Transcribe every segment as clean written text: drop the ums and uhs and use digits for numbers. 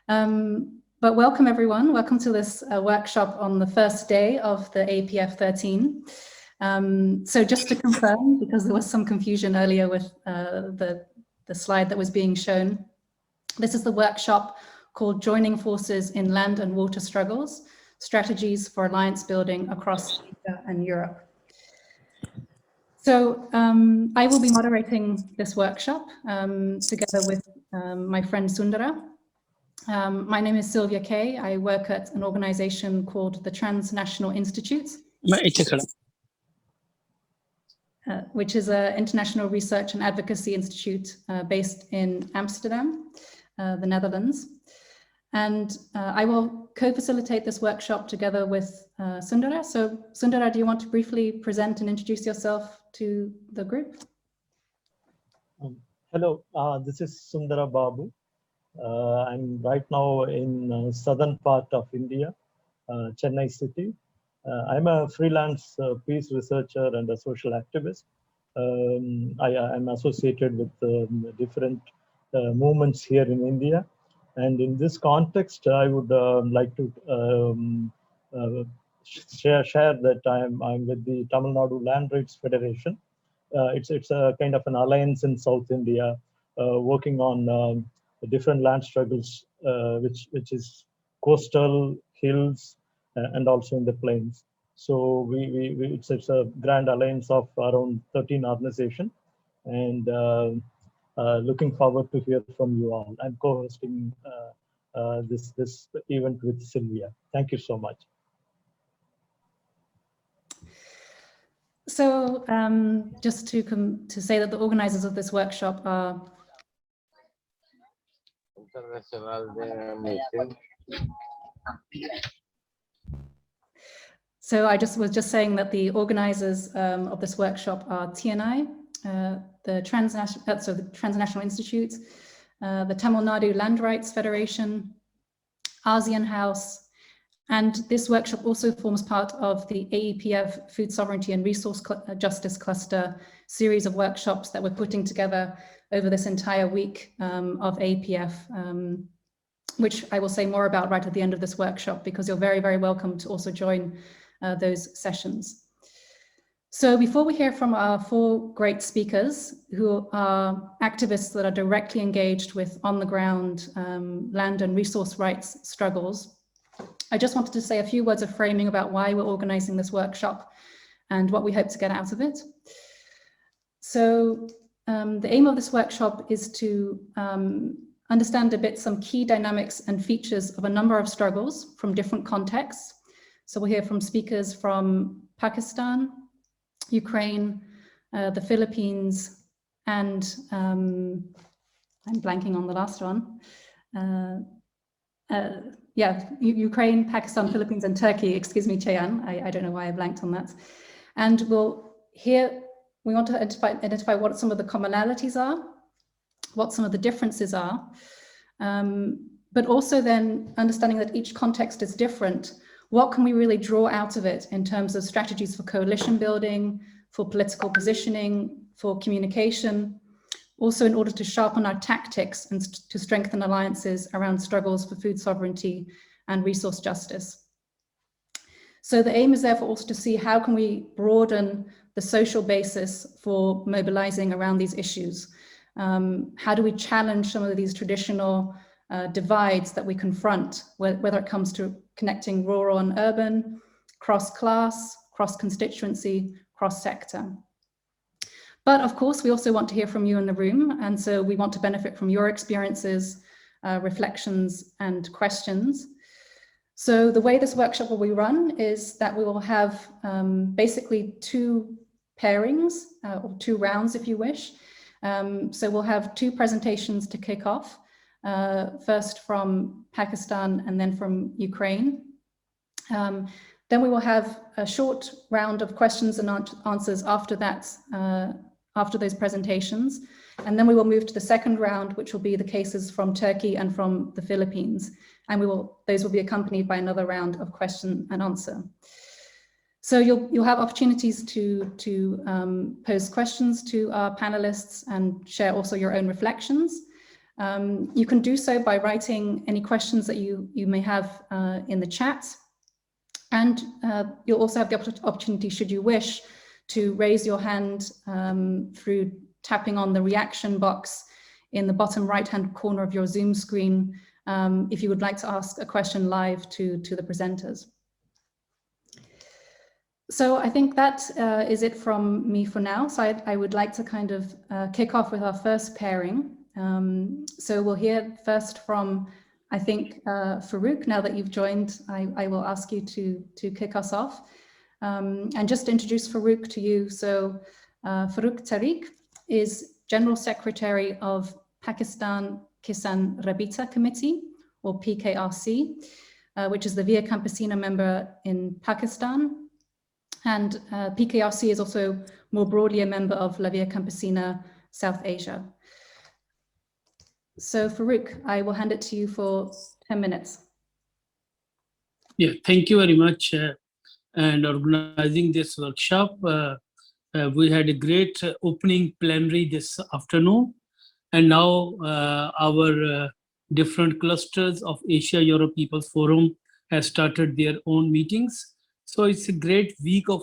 But welcome everyone, welcome to this workshop on the first day of the APF 13. So just to confirm, because there was some confusion earlier with the slide that was being shown, this is the workshop called Joining Forces in Land and Water Struggles, Strategies for Alliance Building Across Asia and Europe. So I will be moderating this workshop together with my friend Sundara. My name is Sylvia Kay. I work at an organization called the Transnational Institute, which is an international research and advocacy institute based in Amsterdam, the Netherlands. And I will co-facilitate this workshop together with Sundara. So Sundara, do you want to briefly present and introduce yourself to the group? Hello, this is Sundara Babu. I'm right now in southern part of India, Chennai city. I'm a freelance peace researcher and a social activist. I'm associated with different movements here in India. And in this context, I would like to share that I'm with the Tamil Nadu Land Rights Federation. It's a kind of an alliance in South India, working on different land struggles, which is coastal, hills, and also in the plains. So it's a grand alliance of around 13 organizations, and looking forward to hear from you all. I'm co-hosting this event with Sylvia. Thank you so much. So just to say that the organizers of this workshop are So I was just saying that the organizers of this workshop are TNI, the Transnational Institute, the Tamil Nadu Land Rights Federation, ASEAN House, and this workshop also forms part of the AEPF Food Sovereignty and Resource Justice Cluster series of workshops that we're putting together over this entire week of AEPF, which I will say more about right at the end of this workshop, because you're very, very welcome to also join those sessions. So before we hear from our four great speakers who are activists that are directly engaged with on-the-ground land and resource rights struggles, I just wanted to say a few words of framing about why we're organizing this workshop and what we hope to get out of it. So the aim of this workshop is to understand a bit some key dynamics and features of a number of struggles from different contexts. So we'll hear from speakers from Pakistan, Ukraine, the Philippines, and I'm blanking on the last one. Yeah, Ukraine, Pakistan, Philippines, and Turkey. Excuse me, Cheyan. I don't know why I blanked on that. And we want to identify what some of the commonalities are, what some of the differences are, but also then understanding that each context is different. What can we really draw out of it in terms of strategies for coalition building, for political positioning, for communication, also in order to sharpen our tactics and to strengthen alliances around struggles for food sovereignty and resource justice. So the aim is therefore also to see how can we broaden the social basis for mobilizing around these issues. How do we challenge some of these traditional divides that we confront, whether it comes to connecting rural and urban, cross-class, cross-constituency, cross-sector. But of course, we also want to hear from you in the room. And so we want to benefit from your experiences, reflections, and questions. So the way this workshop will be run is that we will have basically two pairings, or two rounds, if you wish. So we'll have two presentations to kick off, first from Pakistan and then from Ukraine. Then we will have a short round of questions and answers after that, after those presentations. And then we will move to the second round, which will be the cases from Turkey and from the Philippines. And those will be accompanied by another round of question and answer. So you'll have opportunities to pose questions to our panelists and share also your own reflections. You can do so by writing any questions that you may have in the chat. And you'll also have the opportunity, should you wish, to raise your hand through tapping on the reaction box in the bottom right-hand corner of your Zoom screen if you would like to ask a question live to the presenters. So I think that is it from me for now. So I would like to kind of kick off with our first pairing. So we'll hear first from, I think, Farouk. Now that you've joined, I will ask you to kick us off. And just to introduce Farouk to you. So Farouk Tariq is General Secretary of Pakistan Kisan Rabita Committee, or PKRC, which is the Via Campesina member in Pakistan. And PKRC is also more broadly a member of La Via Campesina South Asia. So Farouk, I will hand it to you for 10 minutes. Yeah, thank you very much. And organizing this workshop. We had a great opening plenary this afternoon. And now our different clusters of Asia-Europe People's Forum has started their own meetings. So it's a great week of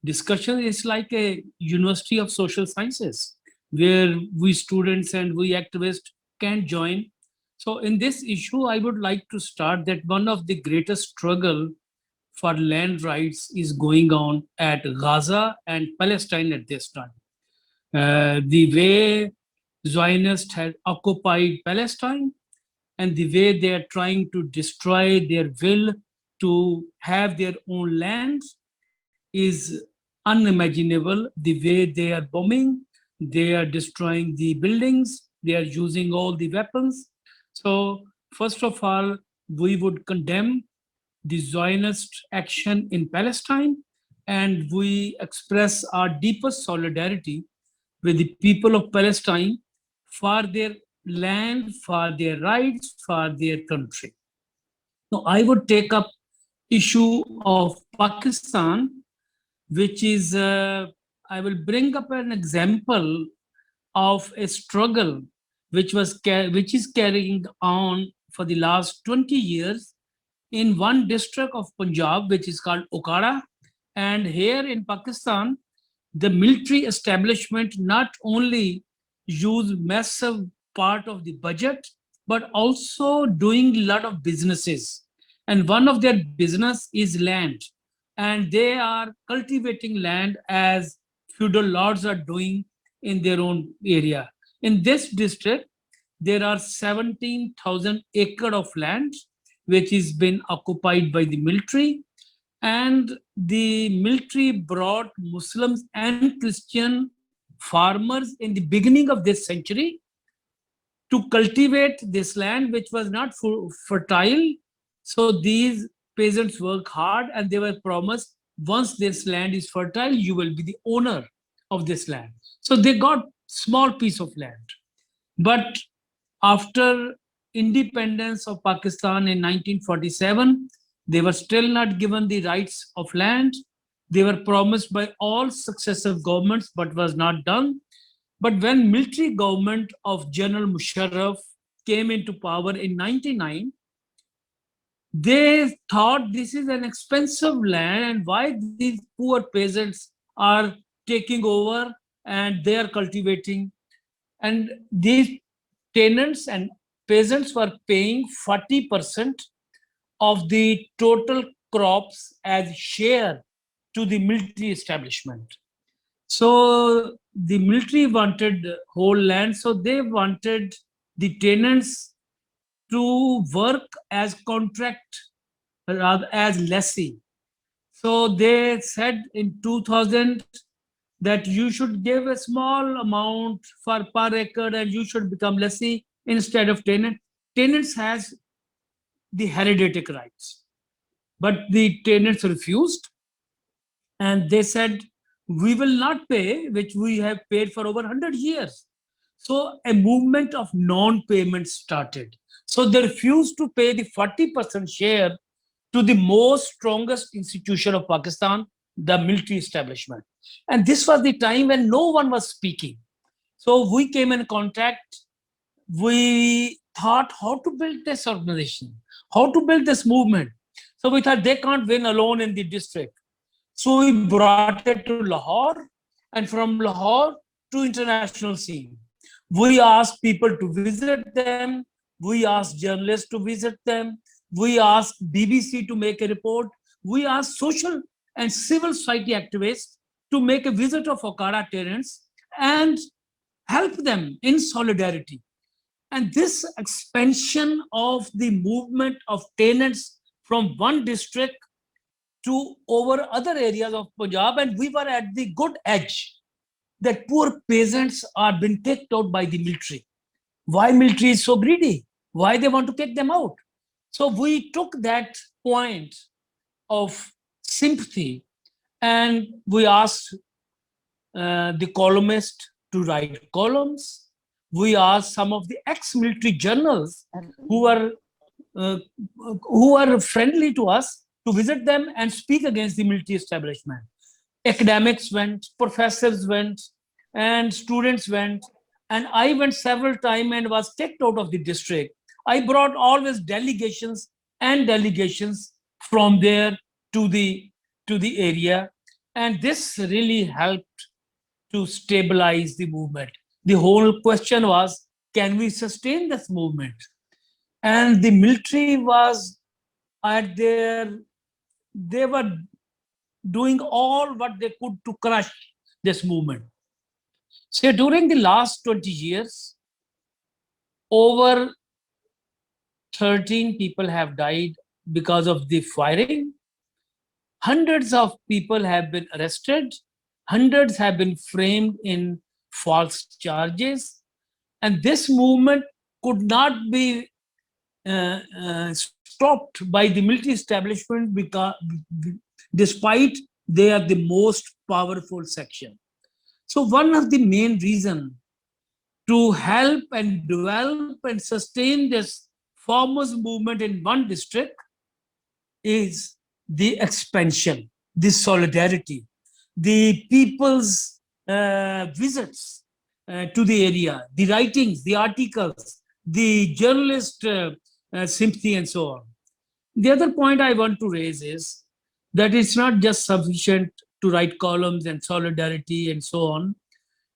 discussion. It's like a University of Social Sciences, where we students and we activists can join. So in this issue, I would like to start that one of the greatest struggle for land rights is going on at Gaza and Palestine at this time. The way Zionists had occupied Palestine and the way they are trying to destroy their will to have their own lands is unimaginable. The way they are bombing, they are destroying the buildings, they are using all the weapons. So first of all, we would condemn the Zionist action in Palestine, and we express our deepest solidarity with the people of Palestine for their land, for their rights, for their country. Now, I would take up issue of Pakistan, which is, I will bring up an example of a struggle which is carrying on for the last 20 years in one district of Punjab, which is called Okara. And here in Pakistan, the military establishment not only use massive part of the budget, but also doing a lot of businesses. And one of their business is land. And they are cultivating land as feudal lords are doing in their own area. In this district, there are 17,000 acres of land, which has been occupied by the military. And the military brought Muslims and Christian farmers in the beginning of this century to cultivate this land, which was not fertile. So these peasants work hard and they were promised, once this land is fertile, you will be the owner of this land. So they got small piece of land. But after independence of Pakistan in 1947, they were still not given the rights of land. They were promised by all successive governments, but was not done. But when military government of General Musharraf came into power in 1999, they thought this is an expensive land and why these poor peasants are taking over and they are cultivating. And these tenants and peasants were paying 40% of the total crops as share to the military establishment. So the military wanted whole land, so they wanted the tenants to work as contract rather as lessee. So they said in 2000 that you should give a small amount for per acre and you should become lessee instead of tenant. Tenants has the hereditary rights, but the tenants refused and they said, we will not pay, which we have paid for over 100 years. So a movement of non-payment started. So they refused to pay the 40% share to the most strongest institution of Pakistan, the military establishment. And this was the time when no one was speaking. So we came in contact we thought how to build this organization, how to build this movement. So we thought they can't win alone in the district. So we brought it to Lahore, and from Lahore to international scene. We asked people to visit them. We asked journalists to visit them. We asked BBC to make a report. We asked social and civil society activists to make a visit of Okada tenants and help them in solidarity. And this expansion of the movement of tenants from one district to over other areas of Punjab, and we were at the good edge that poor peasants are being kicked out by the military. Why military is so greedy? Why they want to kick them out? So we took that point of sympathy and we asked the columnist to write columns. We asked some of the ex-military journals uh, who were friendly to us to visit them and speak against the military establishment. Academics went, professors went, and students went. And I went several times and was kicked out of the district. I brought always delegations and delegations from there to the area. And this really helped to stabilize the movement. The whole question was, can we sustain this movement? And the military was at their, they were doing all what they could to crush this movement. So during the last 20 years, over 13 people have died because of the firing. Hundreds of people have been arrested. Hundreds have been framed in false charges. And this movement could not be stopped by the military establishment because, despite they are the most powerful section. So one of the main reasons to help and develop and sustain this farmers movement in one district is the expansion, the solidarity, the people's visits to the area, the writings, the articles, the journalist sympathy, and so on. The other point I want to raise is that it's not just sufficient to write columns and solidarity and so on.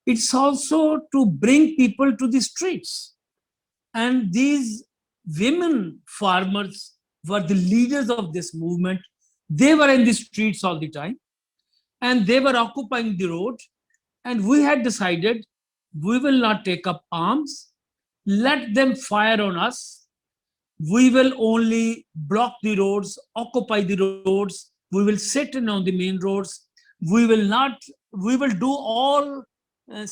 It's also to bring people to the streets. And these women farmers were the leaders of this movement. They were in the streets all the time and they were occupying the road. And we had decided we will not take up arms. Let them fire on us. We will only block the roads, occupy the roads. We will sit in on the main roads. We will not, we will do uh,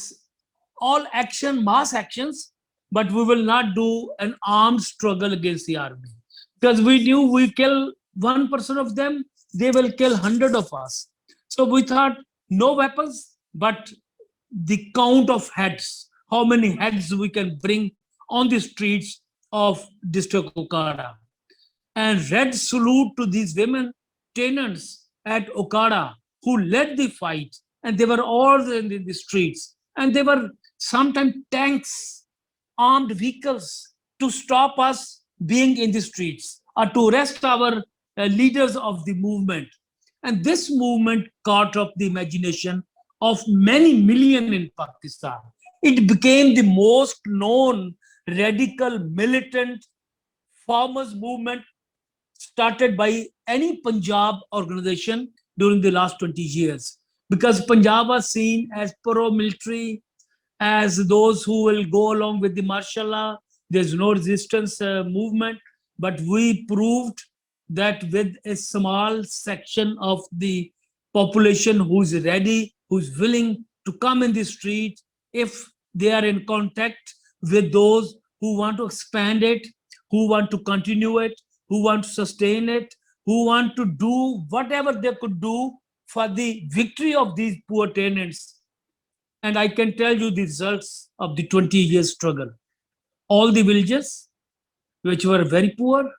all action, mass actions, but we will not do an armed struggle against the army. Because we knew we kill 1% of them, they will kill 100 of us. So we thought no weapons, but the count of heads, how many heads we can bring on the streets of district Okada. And red salute to these women tenants at Okada who led the fight. And they were all in the streets. And they were sometimes tanks, armed vehicles to stop us being in the streets or to arrest our leaders of the movement. And this movement caught up the imagination of many million in Pakistan. It became the most known radical militant farmers movement started by any Punjab organization during the last 20 years. Because Punjab was seen as pro-military, as those who will go along with the martial law. There's no resistance movement. But we proved that with a small section of the population who's ready, who's willing to come in the street, if they are in contact with those who want to expand it, who want to continue it, who want to sustain it, who want to do whatever they could do for the victory of these poor tenants. And I can tell you the results of the 20 years struggle. All the villages, which were very poor,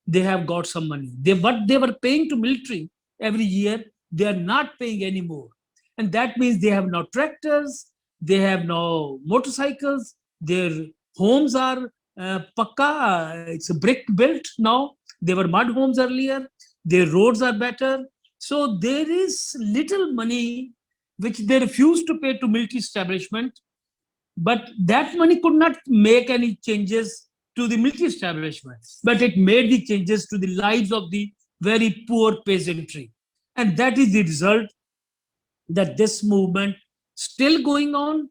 they have got some money. What they were paying to military every year, they are not paying anymore. And that means they have no tractors, they have no motorcycles, their homes are pakka, it's a brick built now. They were mud homes earlier. Their roads are better. So there is little money which they refuse to pay to military establishment, but that money could not make any changes to the military establishment, but it made the changes to the lives of the very poor peasantry. And that is the result, that this movement still going on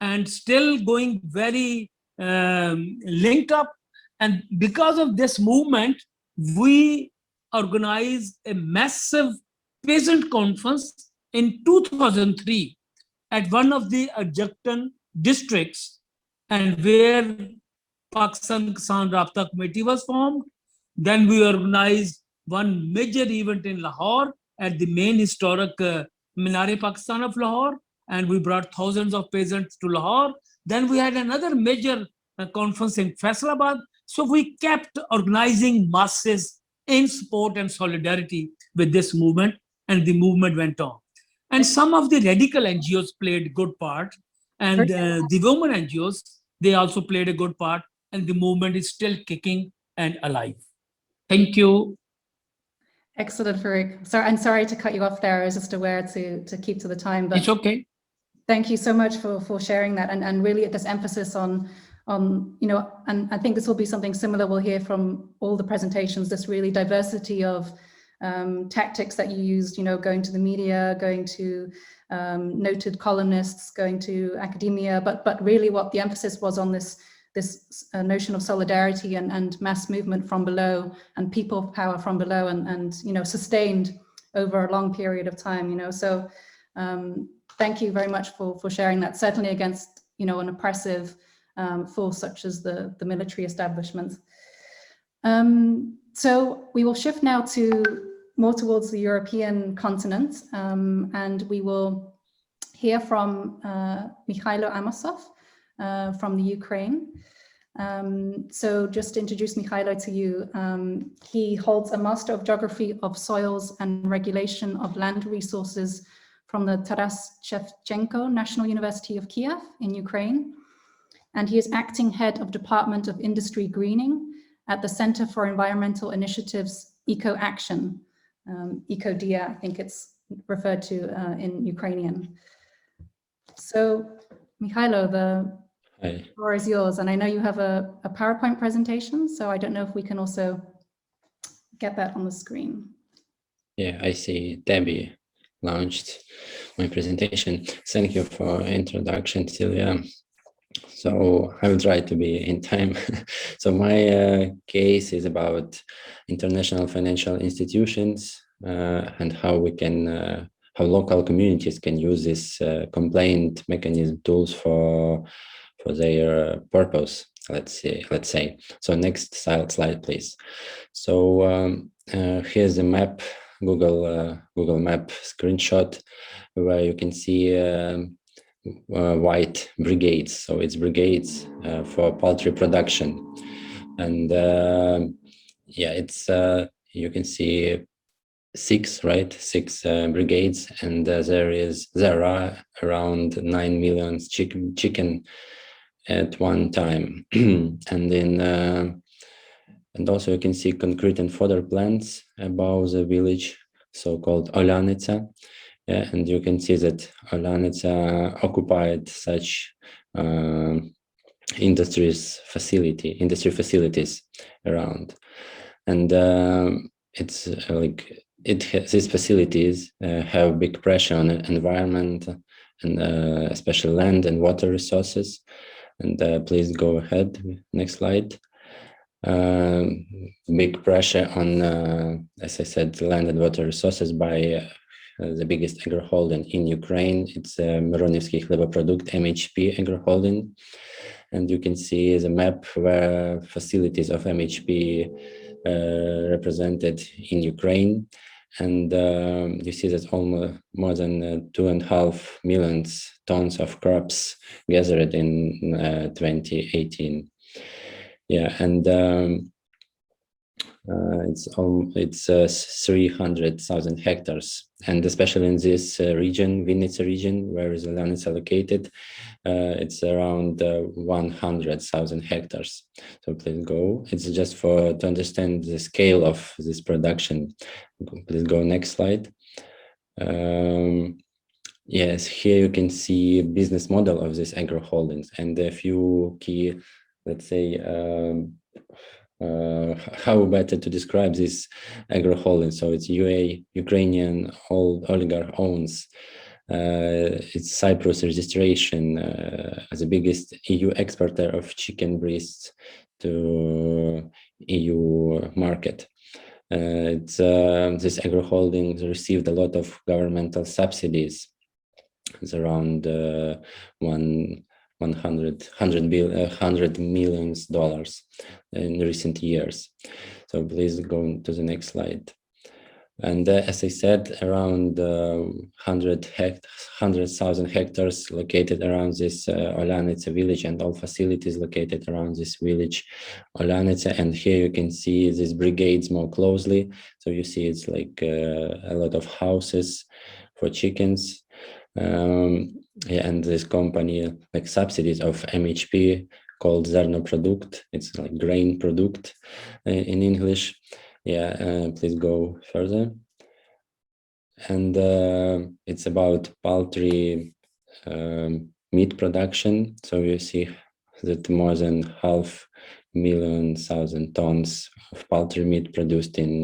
and still going very linked up. And because of this movement, we organized a massive peasant conference in 2003 at one of the adjacent districts, and where Pakistan Kisan Rabta Committee was formed. Then we organized one major event in Lahore at the main historic Minare-Pakistan of Lahore, and we brought thousands of peasants to Lahore. Then we had another major conference in Faisalabad. So we kept organizing masses in support and solidarity with this movement, and the movement went on. And some of the radical NGOs played good part, and the women NGOs, they also played a good part, and the movement is still kicking and alive. Thank you. Excellent, Farouk. Sorry, I'm sorry to cut you off there. I was just aware to keep to the time. But It's okay. Thank you so much for sharing that, and really this emphasis on and I think this will be something similar we'll hear from all the presentations, this really diversity of tactics that you used, going to the media, going to noted columnists, going to academia, but really what the emphasis was on this notion of solidarity and mass movement from below, and people power from below, and sustained over a long period of time. So thank you very much for sharing that, certainly against an oppressive force such as the military establishment. So we will shift now more towards the European continent, and we will hear from Mikhailo Amosov from the Ukraine. So just to introduce Mikhailo to you, he holds a Master of Geography of Soils and Regulation of Land Resources from the Taras Shevchenko National University of Kiev in Ukraine. And he is acting head of Department of Industry Greening at the Center for Environmental Initiatives Eco Action, EcoDia, I think it's referred to in Ukrainian. So, Mikhailo, the floor is yours, and I know you have a PowerPoint presentation, so I don't know if we can also get that on the screen. Yeah, I see Debbie launched my presentation. Thank you for introduction, Celia. So I will try to be in time. So my case is about international financial institutions and how we can, how local communities can use this complaint mechanism tools for their purpose. Let's say. So next slide, please. So here's the map, Google Map screenshot, where you can see white brigades. So it's brigades for poultry production, and yeah, it's you can see six brigades, and there are around 9 million chicken at one time. And then and also you can see concrete and fodder plants above the village, so-called Olyanitsa. And you can see that Olyanitsa occupied such industry facilities around, and it's like these facilities have big pressure on the environment, and especially land and water resources. And please go ahead, next slide. Big pressure on, as I said, land and water resources by the biggest agro-holding in Ukraine. It's Mironivsky Hlevoprodukt, MHP agro-holding. And you can see the map where facilities of MHP represented in Ukraine. And you see that almost more than 2.5 million tons of crops gathered in 2018. Yeah, and It's 300,000 hectares, and especially in this region, Vinnytsia region, where the land is allocated, it's around 100,000 hectares. So please go. It's just to understand the scale of this production. Please go next slide. Yes, here you can see business model of this agro holdings and a few key, let's say, how better to describe this agro holding. So it's Ukrainian oligarch owns. It's Cyprus registration as the biggest EU exporter of chicken breasts to EU market. This agro holding received a lot of governmental subsidies. It's around $100 million in recent years. So please go to the next slide. And as I said, around 100,000 hectares located around this Olyanitsa village, and all facilities located around this village, Olyanitsa. And here you can see these brigades more closely. So you see it's like a lot of houses for chickens. Yeah, and this company like subsidies of MHP called Zerno Produkt. It's like grain product in English. Yeah, please go further. And it's about poultry meat production. So you see that more than 500,000 tons of poultry meat produced in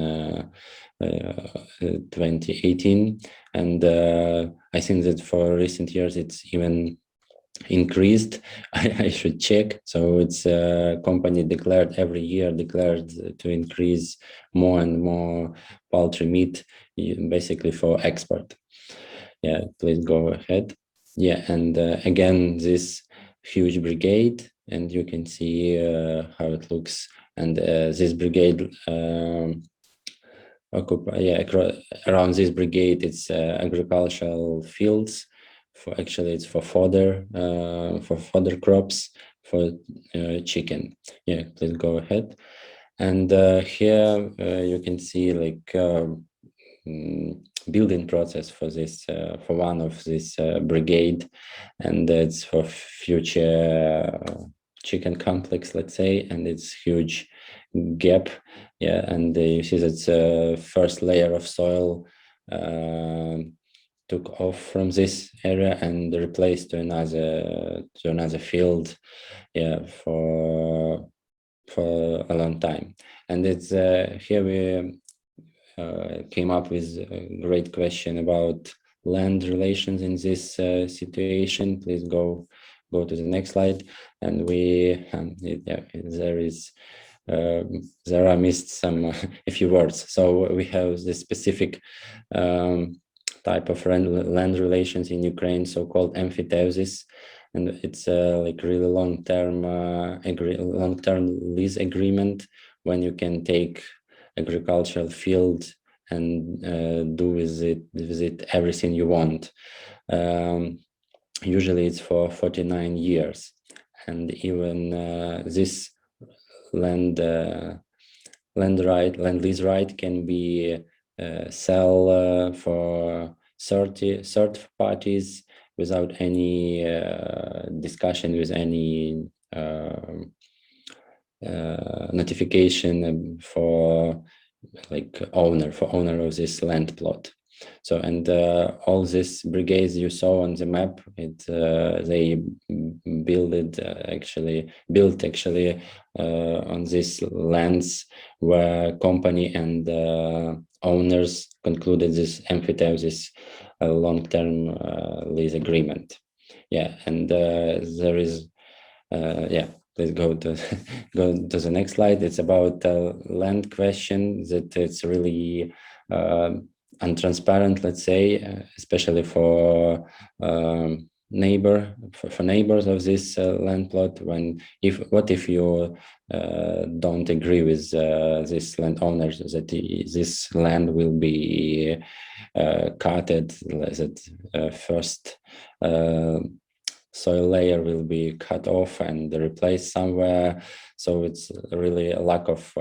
2018. And I think that for recent years, it's even increased. I should check. So it's a company declared every year to increase more and more poultry meat, basically for export. Yeah, please go ahead. Yeah, and again, this huge brigade, and you can see how it looks. And this brigade around this brigade, it's agricultural fields. It's for fodder crops for chicken. Yeah, please go ahead. And here you can see like building process for this for one of this brigade, and it's for future chicken complex, let's say, and it's huge gap. Yeah, and you see that first layer of soil took off from this area and replaced to another field. Yeah, for a long time. And it's here we came up with a great question about land relations in this situation. Please go to the next slide. And there are missed some a few words. So we have the specific type of land relations in Ukraine, so-called emphiteusis, and it's like really long-term lease agreement when you can take agricultural field and do with it everything you want. Usually it's for 49 years, and even this land lease right can be sell for third parties without any discussion, with any notification for like owner of this land plot. So, and all these brigades you saw on the map, they built on these lands where company and owners concluded this emphiteusis long-term lease agreement. Yeah, and there is please go to the next slide. It's about land question that it's really untransparent, let's say, especially for neighbors of this land plot. What if you don't agree with this landowners that this land will be cutted, that first soil layer will be cut off and replaced somewhere. So it's really a lack of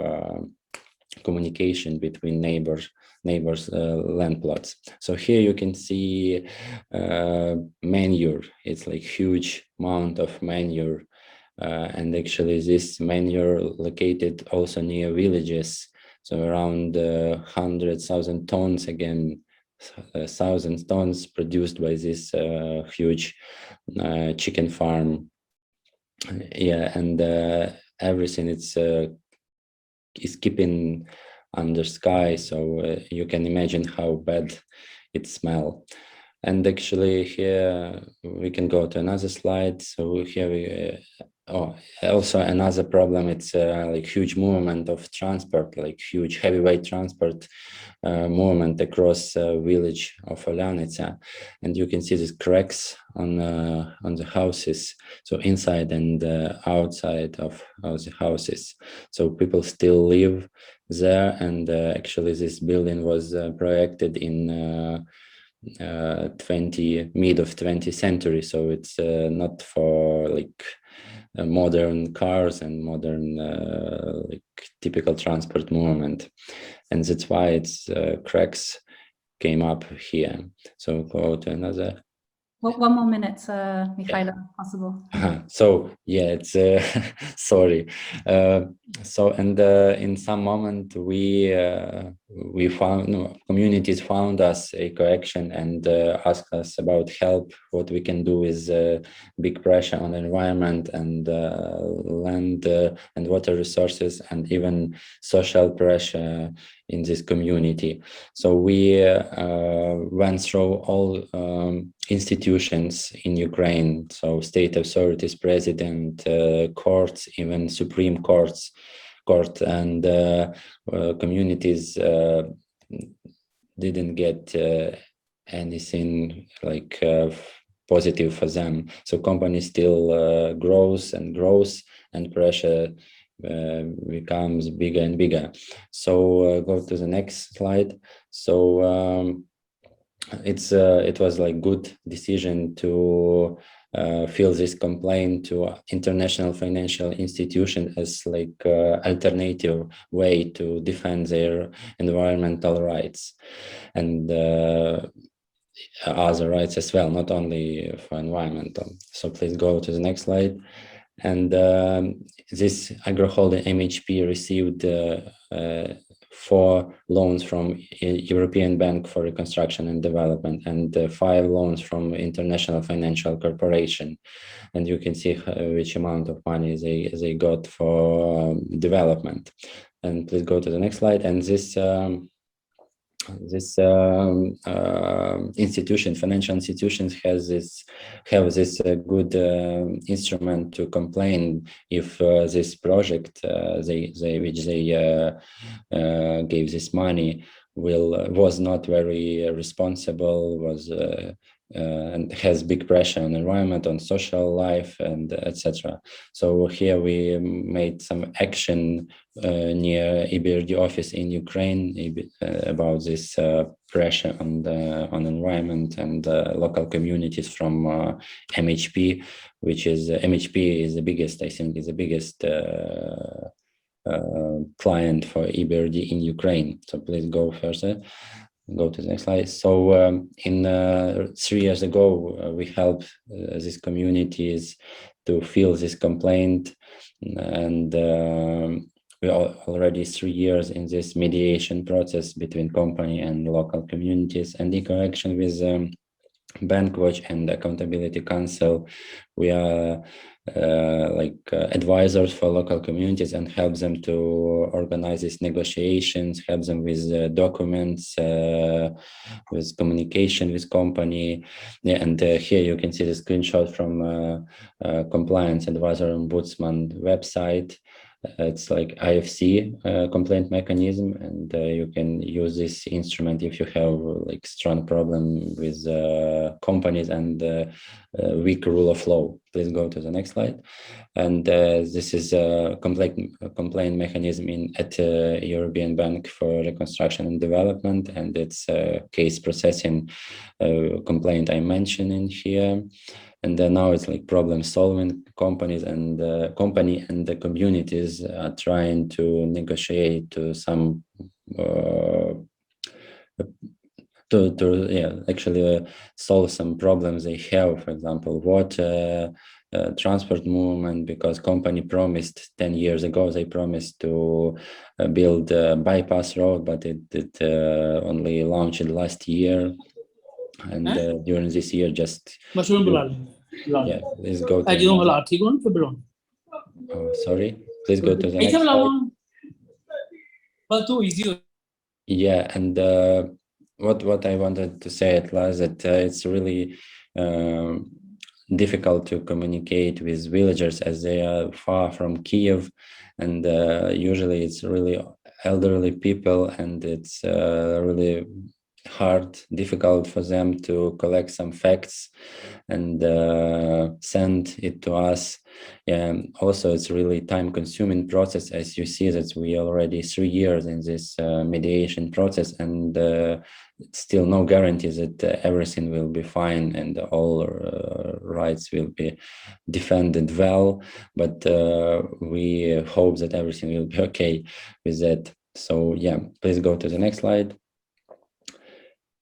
communication between neighbors land plots. So here you can see manure. It's like huge amount of manure, and actually this manure located also near villages, so around 100,000 tons, again 1,000 tons produced by this huge chicken farm. Yeah, and everything is keeping under sky, so you can imagine how bad it smell. And actually here we can go to another slide. So here we also another problem, it's like huge movement of transport, like huge heavyweight transport movement across village of Olyanica, and you can see these cracks on the houses, so inside and outside of the houses. So people still live there, and actually this building was projected in mid of 20th century, so it's not for like modern cars and modern like typical transport movement, and that's why its cracks came up here. So go to another. One more minute, Michaela, if possible. So yeah, it's sorry. So and in some moment we found, no, communities found us a correction and asked us about help, what we can do with big pressure on the environment and land and water resources, and even social pressure in this community. So we went through all institutions in Ukraine, so state authorities, president, courts, even Supreme Court, and communities didn't get anything like positive for them. So company still grows, and pressure becomes bigger and bigger. So go to the next slide. So it was like good decision to fill this complaint to international financial institution as like alternative way to defend their environmental rights and other rights as well, not only for environmental. So please go to the next slide. And this agro-holding MHP received 4 loans from European Bank for Reconstruction and Development, and 5 loans from International Financial Corporation. And you can see which amount of money they got for development. And please go to the next slide. And this institution, financial institutions, have this good instrument to complain if this project which they gave this money was not very responsible, and has big pressure on environment, on social life, and etc. So here we made some action near EBRD office in Ukraine about this pressure on environment and local communities from MHP, which is MHP is the biggest, I think, is the biggest client for EBRD in Ukraine. So please go further. Go to the next slide. So in 3 years ago, we helped these communities to fill this complaint, and we are already 3 years in this mediation process between company and local communities, and in connection with Bankwatch and Accountability Council, we are advisors for local communities and help them to organize these negotiations, help them with documents, with communication with company. Yeah, and here you can see the screenshot from Compliance Advisor Ombudsman website. It's like IFC complaint mechanism, and you can use this instrument if you have like strong problem with companies and weak rule of law. please go to the next slide. And this is a complaint mechanism at European Bank for Reconstruction and Development, and it's a case processing complaint I mentioned in here. And then now it's like problem solving. Companies and company and the communities are trying to negotiate to some actually solve some problems they have. For example, water, transport movement, because company promised 10 years ago, they promised to build a bypass road, but it only launched last year. And during this year, just yeah, please go to oh, sorry, please go to the next slide. Yeah, and what I wanted to say at last, that it's really difficult to communicate with villagers as they are far from Kiev, and usually it's really elderly people, and it's really difficult for them to collect some facts and send it to us. And also it's really time-consuming process, as you see that we already 3 years in this mediation process, and still no guarantees that everything will be fine and all rights will be defended well, but we hope that everything will be okay with that. So yeah, please go to the next slide.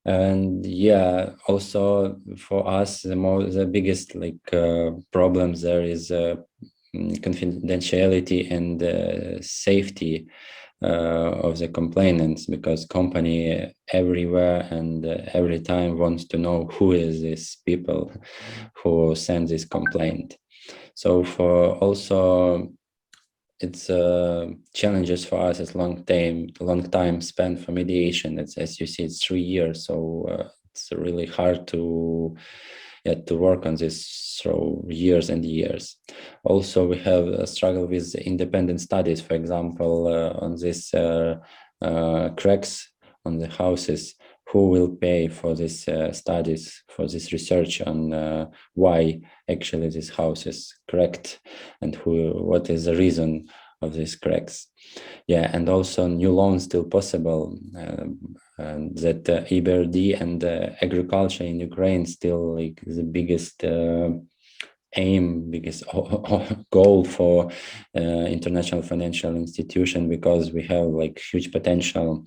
And yeah, also for us, the biggest problems there is confidentiality and safety of the complainants, because company everywhere and every time wants to know who is these people who send this complaint. So for also it's challenges for us as long time spent for mediation. It's, as you see, it's 3 years, so it's really hard to work on this through years and years. Also, we have a struggle with independent studies. For example, on this cracks on the houses, who will pay for this studies, for this research on why actually this house is cracked and what is the reason of these cracks. Yeah, and also new loans still possible, and that EBRD and agriculture in Ukraine still like the biggest biggest goal for international financial institution, because we have like huge potential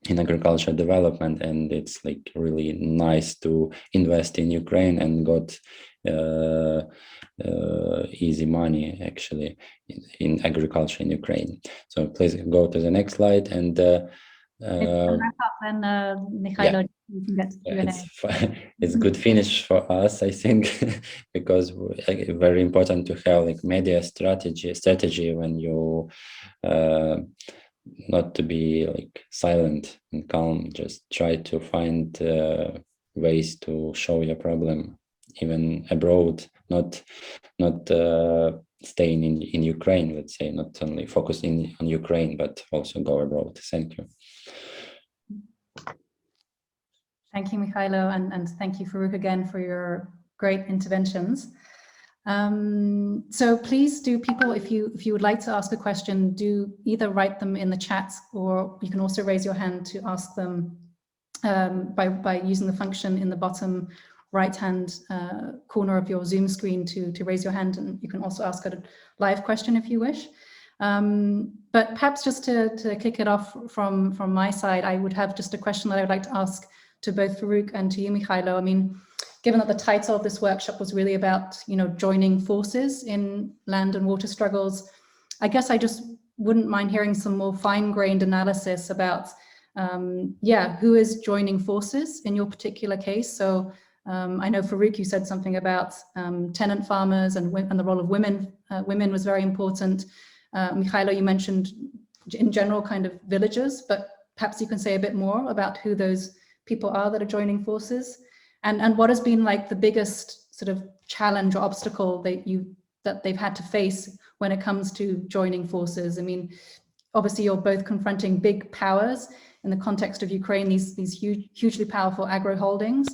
in agricultural development, and it's like really nice to invest in Ukraine and got easy money actually in agriculture in Ukraine. So please go to the next slide. And it's good finish for us, I think, because very important to have like media strategy when you not to be like silent and calm, just try to find ways to show your problem even abroad, not staying in Ukraine, let's say, not only focusing on Ukraine but also go abroad. Thank you. Thank you, Mikhailo, and thank you, Faruk, again for your great interventions. So please do, people, if you would like to ask a question, do either write them in the chat, or you can also raise your hand to ask them by using the function in the bottom right-hand corner of your Zoom screen to raise your hand, and you can also ask a live question if you wish. But perhaps just to kick it off from my side, I would have just a question that I would like to ask to both Faruk and to you, Mikhailo. I mean, given that the title of this workshop was really about, joining forces in land and water struggles, I guess I just wouldn't mind hearing some more fine-grained analysis about, who is joining forces in your particular case. So I know, Faruk, you said something about tenant farmers and the role of women. Women was very important. Mikhailo, you mentioned in general kind of villagers, but perhaps you can say a bit more about who those people are that are joining forces, and what has been like the biggest sort of challenge or obstacle that they've had to face when it comes to joining forces. I mean, obviously you're both confronting big powers in the context of Ukraine, these hugely powerful agro holdings,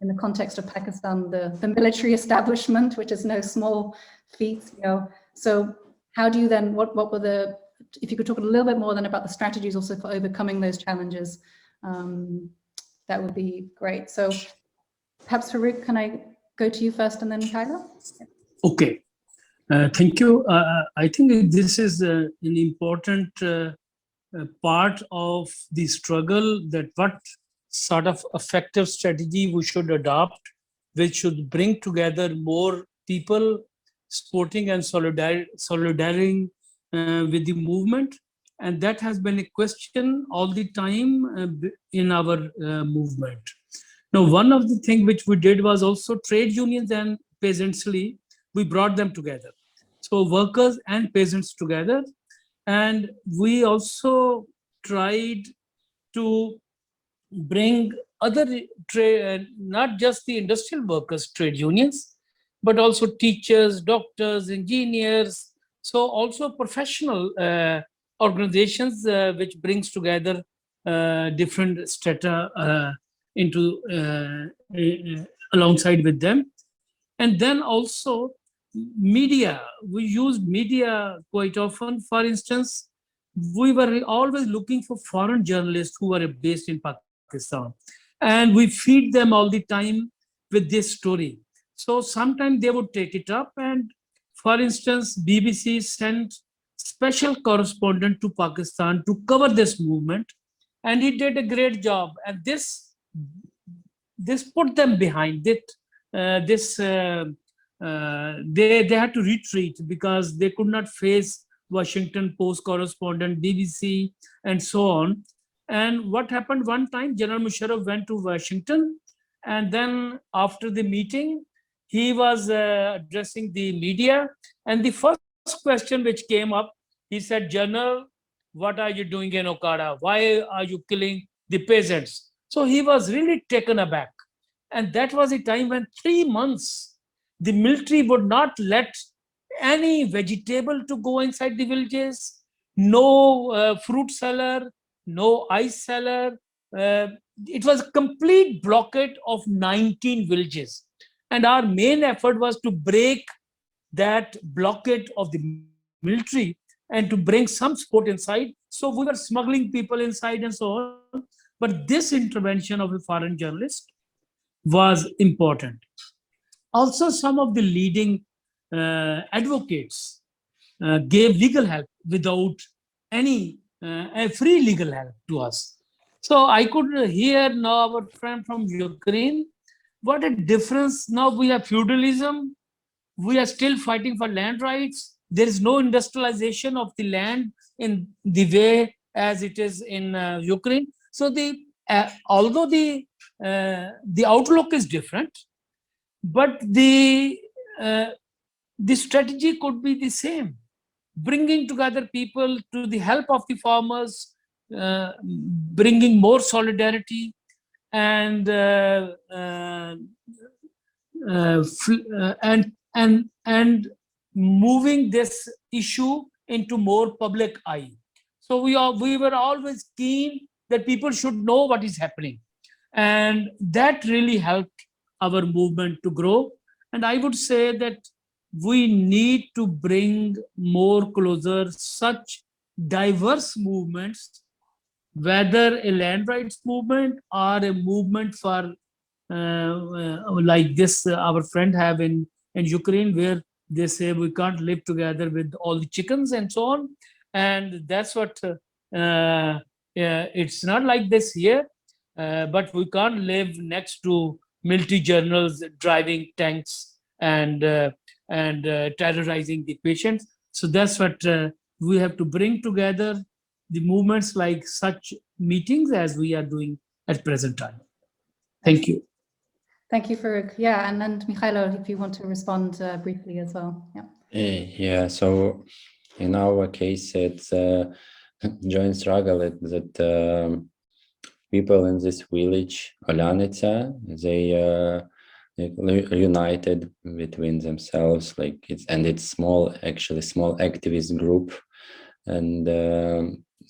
in the context of Pakistan, the military establishment, which is no small feat, you know. So how do you then, what were the, if you could talk a little bit more then about the strategies also for overcoming those challenges, that would be great. So perhaps Farouk, can I go to you first and then Mikhaila? Okay. Thank you. I think this is an important part of the struggle, that what sort of effective strategy we should adopt, which should bring together more people supporting and solidarizing with the movement. And that has been a question all the time in our movement. Now, one of the things which we did was also trade unions and peasants' league. We brought them together. So workers and peasants together. And we also tried to bring other trade, not just the industrial workers trade unions, but also teachers, doctors, engineers. So also professional organizations which brings together different strata into alongside with them. And then also media, we used media quite often. For instance, we were always looking for foreign journalists who were based in Pakistan, and we feed them all the time with this story. So sometimes they would take it up, and for instance, BBC sent special correspondent to Pakistan to cover this movement, and he did a great job. And this put them behind it. They had to retreat because they could not face Washington Post correspondent, BBC, and so on. And what happened one time, General Musharraf went to Washington, and then after the meeting, he was addressing the media, and the first question which came up, he said, "General, what are you doing in Okada? Why are you killing the peasants?" So he was really taken aback. And that was a time when 3 months, the military would not let any vegetable to go inside the villages, no fruit seller, no ice seller. It was a complete blockade of 19 villages. And our main effort was to break that blockade of the military and to bring some support inside. So we were smuggling people inside and so on. But this intervention of a foreign journalist was important. Also, some of the leading advocates gave legal help without any free legal help to us. So I could hear now our friend from Ukraine, what a difference. Now we have feudalism. We are still fighting for land rights. There is no industrialization of the land in the way as it is in Ukraine. So although the outlook is different, but the strategy could be the same, bringing together people to the help of the farmers, bringing more solidarity, and moving this issue into more public eye. So we were always keen that people should know what is happening, and that really helped our movement to grow. And I would say that we need to bring more closer such diverse movements, whether a land rights movement or a movement for like this our friend have in Ukraine, where they say we can't live together with all the chickens and so on. And that's what it's not like this here, but we can't live next to military generals driving tanks and terrorizing the patients. So that's what we have to bring together the movements like such meetings as we are doing at present time. Thank you. Thank you, Farouk. Yeah, and Mikhailo, if you want to respond briefly as well. Yeah. Yeah, so in our case, it's a joint struggle that people in this village, Olyanitsa, they united between themselves, like it's small activist group, and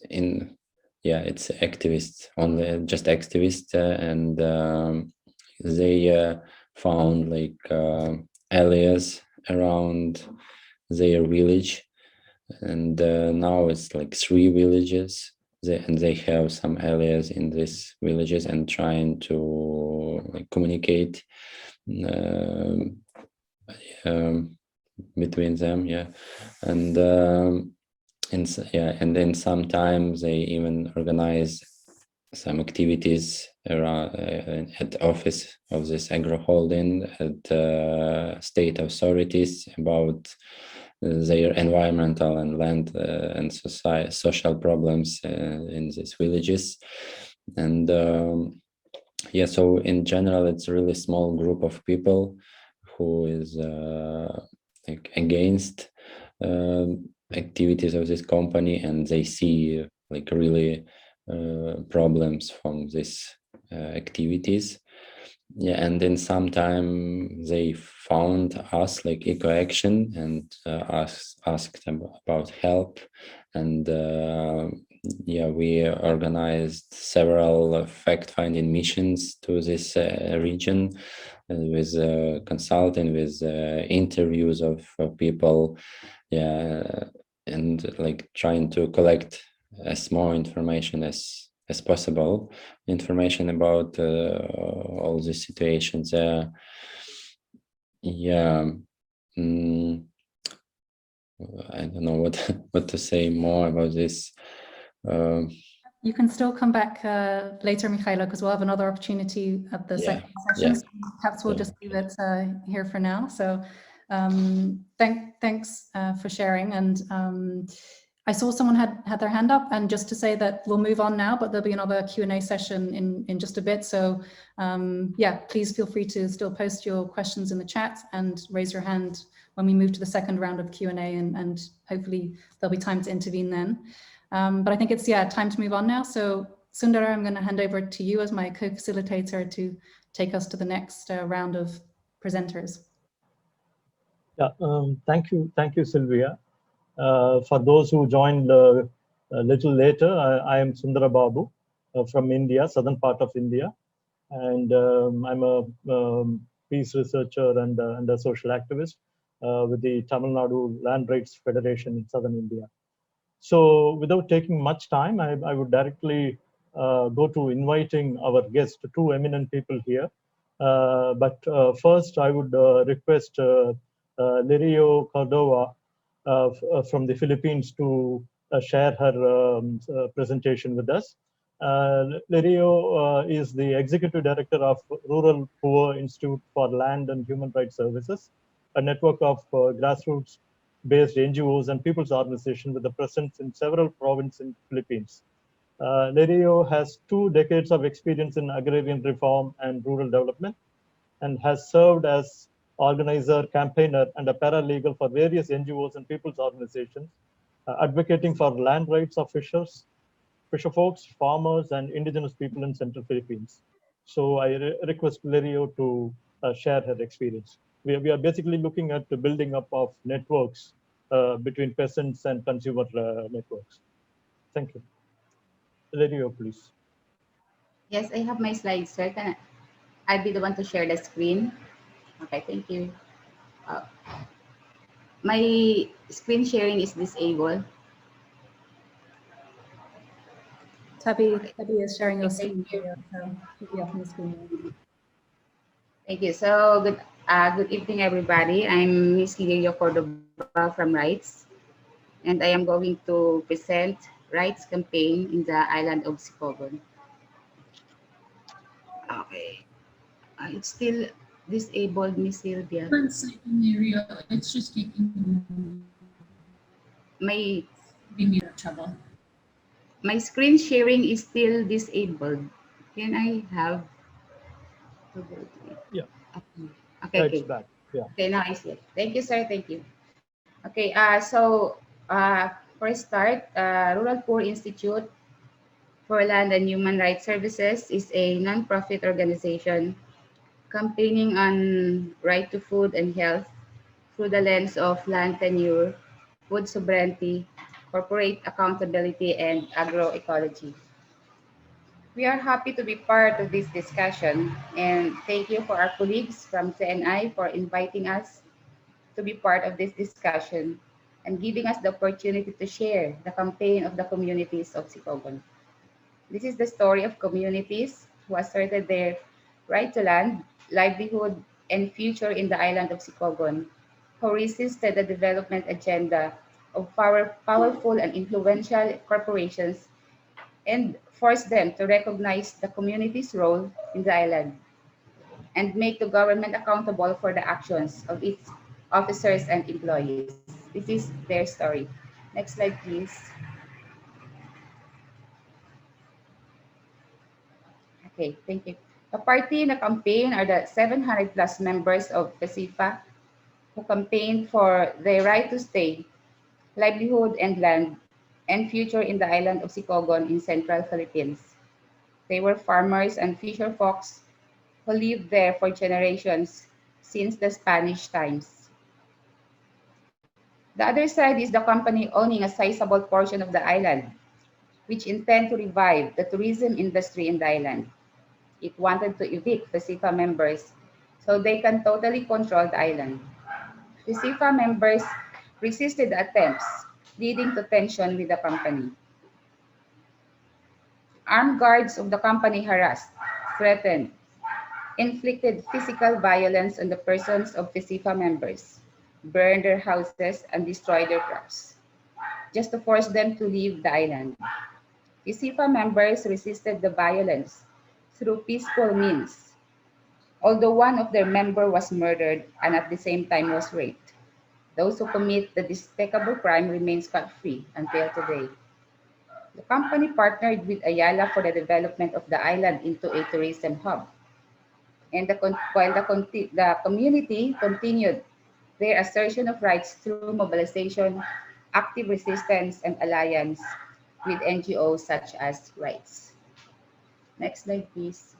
it's activists, only just activists, and they found like areas around their village, and now it's like 3 villages. And they have some areas in these villages and trying to like communicate between them, yeah. And and then sometimes they even organize some activities around at the office of this agro holding at state authorities about their environmental and land and social problems in these villages. And yeah, so in general, it's a really small group of people who is like against activities of this company, and they see like really problems from these activities. Yeah, and then sometime they found us like Eco Action and asked about help, and yeah, we organized several fact-finding missions to this region with consulting, with interviews of people, yeah, and like trying to collect as more information as possible, information about all the situations there. Yeah, I don't know what what to say more about this. You can still come back later, Mikhailo, because we'll have another opportunity at the second session. Yeah. So perhaps we'll just leave it here for now. So thanks for sharing. And I saw someone had their hand up, and just to say that we'll move on now, but there'll be another Q&A session in just a bit. So yeah, please feel free to still post your questions in the chat and raise your hand when we move to the second round of Q&A, and hopefully there'll be time to intervene then. But I think it's, yeah, time to move on now. So Sundara, I'm going to hand over to you as my co-facilitator to take us to the next round of presenters. Yeah, thank you, Sylvia. For those who joined a little later, I am Sundara Babu from India, southern part of India, and I'm a peace researcher and a social activist with the Tamil Nadu Land Rights Federation in southern India. So without taking much time, I would directly go to inviting our guest, two eminent people here. But first, I would request Lirio Cordova from the Philippines to share her presentation with us. Lirio is the Executive Director of Rural Poor Institute for Land and Human Rights Services, a network of grassroots-based NGOs and people's organizations with a presence in several provinces in the Philippines. Lirio has 2 decades of experience in agrarian reform and rural development, and has served as organizer, campaigner, and a paralegal for various NGOs and people's organizations, advocating for land rights of fisher folks, farmers, and indigenous people in Central Philippines. So I request Lirio to share her experience. We are basically looking at the building up of networks between peasants and consumer networks. Thank you. Lirio, please. Yes, I have my slides, sir. Can I'll be the one to share the screen? Okay, thank you. My screen sharing is disabled. Tabby is sharing your Okay, screen. thank you. So you'll be up on the screen. Thank you. So good evening, everybody. I'm Miss Lilia Cordova from Rights, and I am going to present Rights campaign in the island of Sicogon. Okay. It's still disabled, Miss Sylvia. Area, it's just taking My trouble. my screen sharing is still disabled. Can I have? Yeah. Okay. It's back. Yeah. Okay, now I see it. Thank you, sir. Thank you. Okay. For a start, Rural Poor Institute for Land and Human Rights Services is a nonprofit organization campaigning on right to food and health through the lens of land tenure, food sovereignty, corporate accountability, and agroecology. We are happy to be part of this discussion, and thank you for our colleagues from CNI for inviting us to be part of this discussion and giving us the opportunity to share the campaign of the communities of Sicogon. This is the story of communities who asserted their right to land, livelihood, and future in the island of Sicogon, who resisted the development agenda of powerful and influential corporations and forced them to recognize the community's role in the island and make the government accountable for the actions of its officers and employees. This is their story. Next slide, please. Okay, thank you. The party in the campaign are the 700 plus members of FESIFA who campaigned for their right to stay, livelihood, and land and future in the island of Sicogon in central Philippines. They were farmers and fisher folks who lived there for generations since the Spanish times. The other side is the company owning a sizable portion of the island, which intend to revive the tourism industry in the island. It wanted to evict FESIFA members so they can totally control the island. FESIFA members resisted the attempts, leading to tension with the company. Armed guards of the company harassed, threatened, inflicted physical violence on the persons of FESIFA members, burned their houses, and destroyed their crops, just to force them to leave the island. FESIFA members resisted the violence through peaceful means, although one of their members was murdered and at the same time was raped. Those who commit the despicable crime remain scot-free until today. The company partnered with Ayala for the development of the island into a tourism hub. And while the community continued their assertion of rights through mobilization, active resistance, and alliance with NGOs such as Rights. Next slide, please.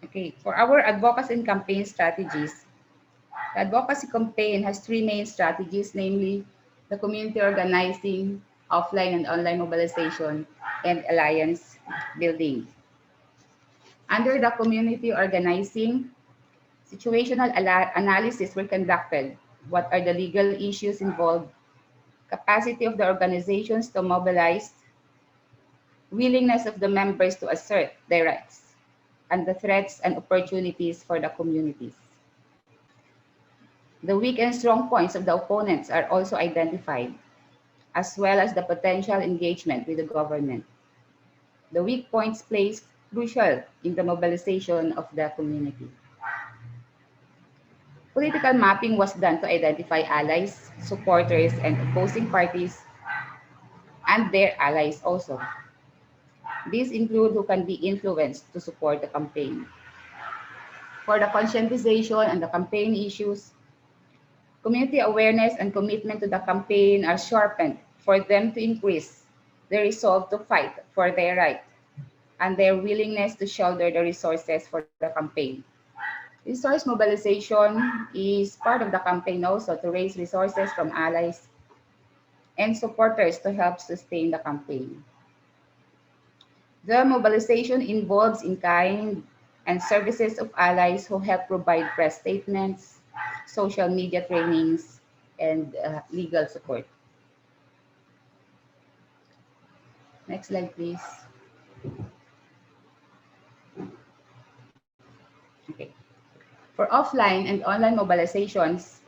Okay, for our advocacy and campaign strategies, the advocacy campaign has three main strategies, namely the community organizing, offline and online mobilization, and alliance building. Under the community organizing, situational analysis were conducted. What are the legal issues involved? Capacity of the organizations to mobilize, willingness of the members to assert their rights, and the threats and opportunities for the communities. The weak and strong points of the opponents are also identified, as well as the potential engagement with the government. The weak points plays crucial in the mobilization of the community. Political mapping was done to identify allies, supporters, and opposing parties, and their allies also. These include who can be influenced to support the campaign. For the conscientization and the campaign issues, community awareness and commitment to the campaign are sharpened for them to increase their resolve to fight for their right and their willingness to shoulder the resources for the campaign. Resource mobilization is part of the campaign also to raise resources from allies and supporters to help sustain the campaign. The mobilization involves in-kind and services of allies who help provide press statements, social media trainings, and legal support. Next slide, please. Okay. For offline and online mobilizations,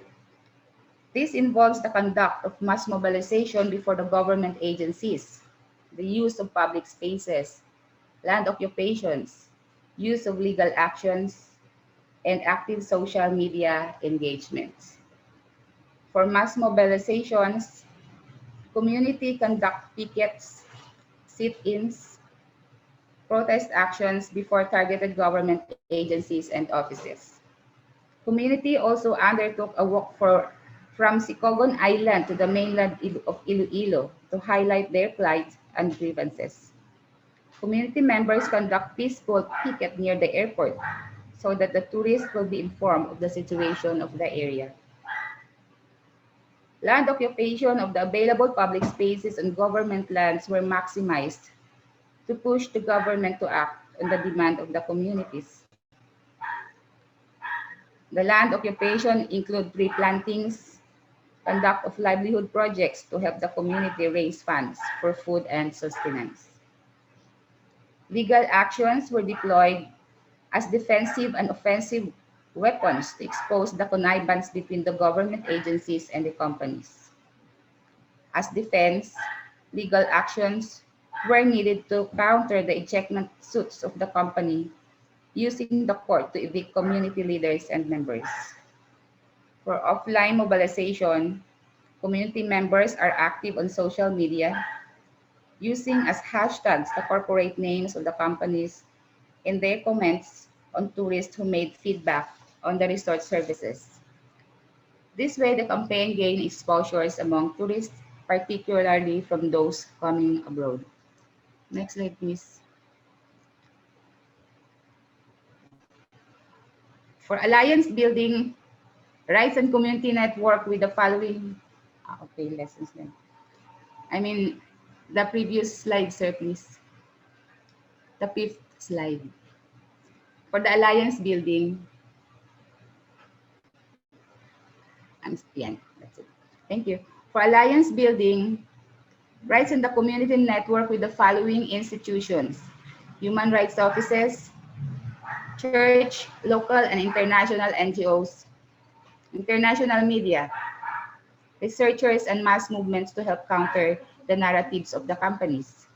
this involves the conduct of mass mobilization before the government agencies, the use of public spaces, land occupations, use of legal actions, and active social media engagements. For mass mobilizations, community conduct pickets, sit-ins, protest actions before targeted government agencies and offices. Community also undertook a walk from Sicogon Island to the mainland of Iloilo to highlight their plight and grievances. Community members conduct peaceful picket near the airport so that the tourists will be informed of the situation of the area. Land occupation of the available public spaces and government lands were maximized to push the government to act on the demand of the communities. The land occupation include tree plantings, conduct of livelihood projects to help the community raise funds for food and sustenance. Legal actions were deployed as defensive and offensive weapons to expose the connivance between the government agencies and the companies. As defense, legal actions were needed to counter the ejectment suits of the company using the court to evict community leaders and members. For offline mobilization, community members are active on social media, using as hashtags the corporate names of the companies in their comments on tourists who made feedback on the resort services. This way, the campaign gained exposures among tourists, particularly from those coming abroad. Next slide, please. For alliance building, rights and community network with the following, okay, lessons then. I mean, the previous slide, sir, please. The fifth slide. For the alliance building, that's it. Thank you. For alliance building, rights in the community network with the following institutions: human rights offices, church, local and international NGOs, international media, researchers and mass movements to help counter the narratives of the companies.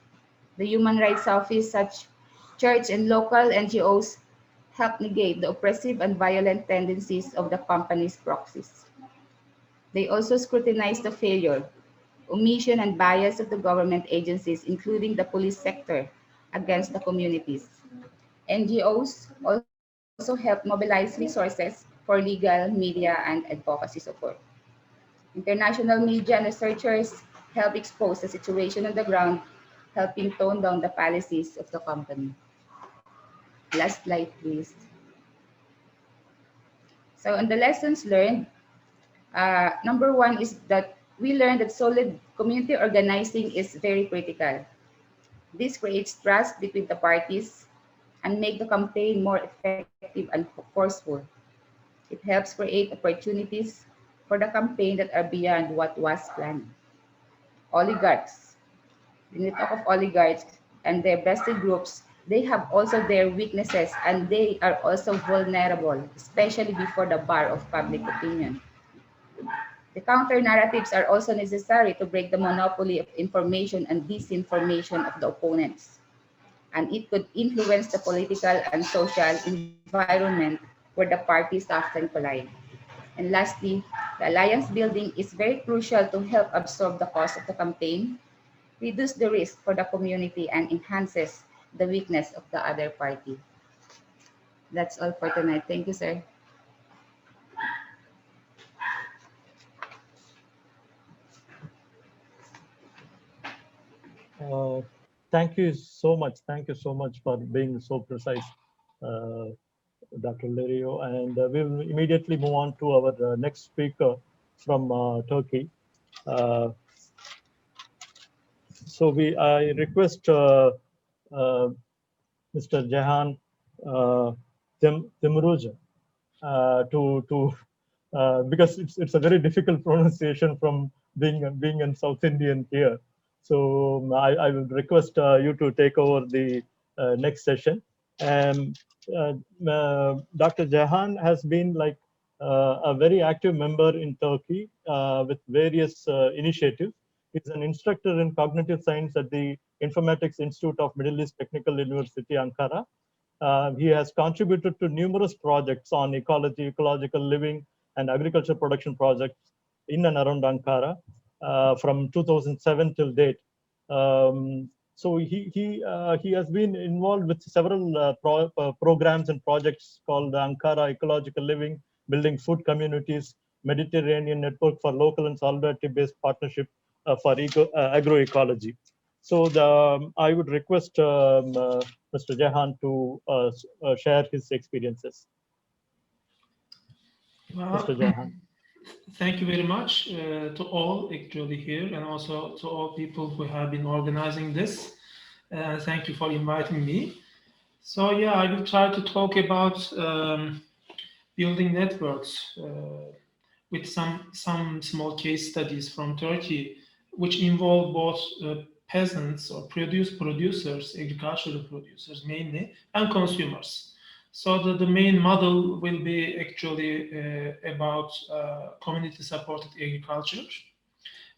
The human rights office, such church and local NGOs, help negate the oppressive and violent tendencies of the company's proxies. They also scrutinize the failure, omission, and bias of the government agencies, including the police sector, against the communities. NGOs also help mobilize resources for legal, media, and advocacy support. International media and researchers help expose the situation on the ground, helping tone down the policies of the company. Last slide, please. So on the lessons learned, number one is that we learned that solid community organizing is very critical. This creates trust between the parties and make the campaign more effective and forceful. It helps create opportunities for the campaign that are beyond what was planned. Oligarchs. When we talk of oligarchs and their vested groups, they have also their weaknesses and they are also vulnerable, especially before the bar of public opinion. The counter narratives are also necessary to break the monopoly of information and disinformation of the opponents. And it could influence the political and social environment where the parties often collide. And lastly, the alliance building is very crucial to help absorb the cost of the campaign, reduce the risk for the community, and enhances the weakness of the other party. That's all for tonight. Thank you, sir. Thank you so much. Thank you so much for being so precise, Dr. Lirio. And we'll immediately move on to our next speaker from Turkey. So I request Mr. Jehan Timruja to because it's a very difficult pronunciation from being in South Indian here. So I will request you to take over the next session. And Dr. Jehan has been like a very active member in Turkey with various initiatives. He's an instructor in cognitive science at the Informatics Institute of Middle East Technical University, Ankara. He has contributed to numerous projects on ecology, ecological living, and agriculture production projects in and around Ankara from 2007 till date. So he has been involved with several programs and projects called the Ankara Ecological Living, Building Food Communities, Mediterranean Network for Local and Solidarity-Based Partnership for Agroecology. So I would request Mr. Jehan to share his experiences. Mr. Jehan. Thank you very much to all actually here, and also to all people who have been organizing this. Thank you for inviting me. So yeah, I will try to talk about building networks with some small case studies from Turkey, which involve both peasants or producers, agricultural producers mainly, and consumers. So the main model will be actually about community-supported agriculture.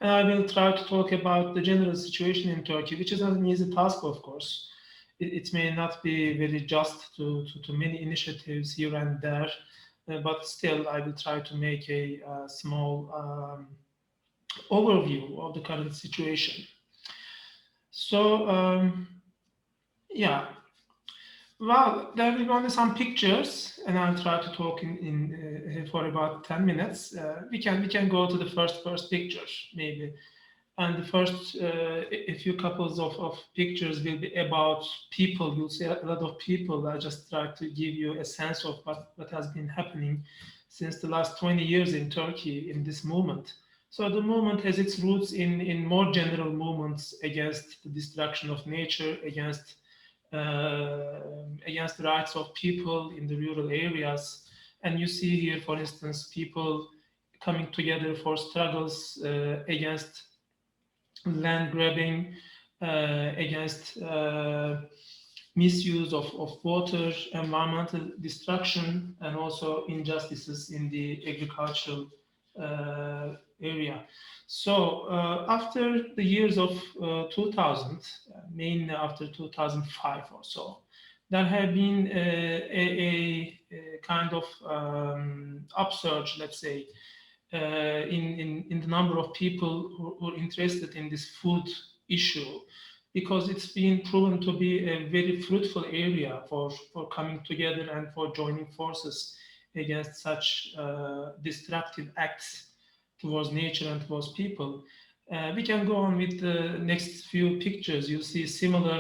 And I will try to talk about the general situation in Turkey, which is not an easy task, of course. It may not be very just to many initiatives here and there, but still I will try to make a small overview of the current situation. So, yeah, well, there will be only some pictures, and I'll try to talk in for about 10 minutes. We can go to the first picture maybe, and the first a few couples of pictures will be about people. You'll see a lot of people. I just try to give you a sense of what has been happening since the last 20 years in Turkey in this movement. So the movement has its roots in more general movements against the destruction of nature, against the rights of people in the rural areas. And you see here, for instance, people coming together for struggles against land grabbing, against misuse of water, environmental destruction, and also injustices in the agricultural area. So after the years of 2000, mainly after 2005 or so, there have been a kind of upsurge, let's say, in the number of people who are interested in this food issue, because it's been proven to be a very fruitful area for coming together and for joining forces against such destructive acts towards nature and towards people. We can go on with the next few pictures. You see similar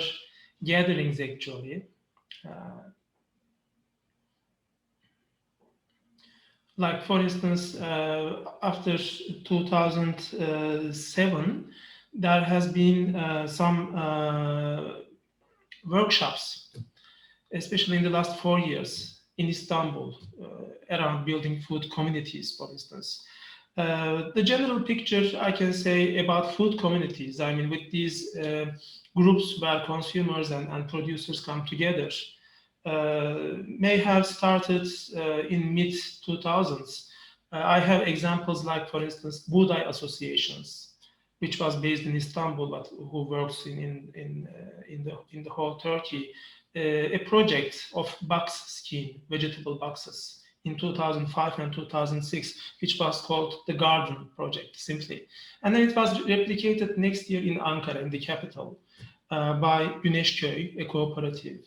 gatherings actually. Like for instance, after 2007, there has been some workshops, especially in the last 4 years in Istanbul, around building food communities, for instance. The general picture I can say about food communities, I mean, with these groups where consumers and producers come together, may have started in mid 2000s. I have examples like, for instance, Buğday associations, which was based in Istanbul, but who works in the whole Turkey. A project of box scheme, vegetable boxes, in 2005 and 2006, which was called the Garden Project, simply. And then it was replicated next year in Ankara, in the capital, by Güneşköy, a cooperative,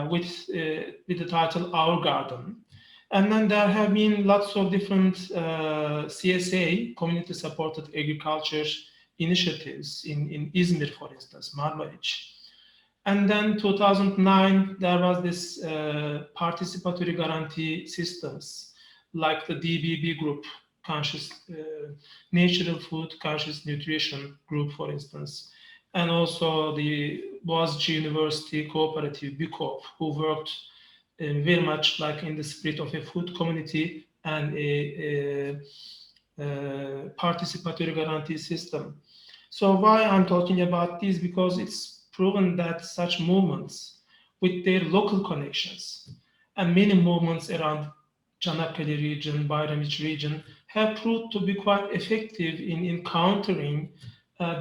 with the title Our Garden. And then there have been lots of different CSA, community-supported agriculture initiatives in Izmir, for instance, Marmaris. And then 2009, there was this participatory guarantee systems, like the DBB group, Conscious Natural Food, Conscious Nutrition group, for instance, and also the Boğaziçi University Cooperative, BÜKOP, who worked very much like in the spirit of a food community and a participatory guarantee system. So why I'm talking about this? Because it's proven that such movements with their local connections and many movements around Çanakkale region, Bayramiç region have proved to be quite effective in countering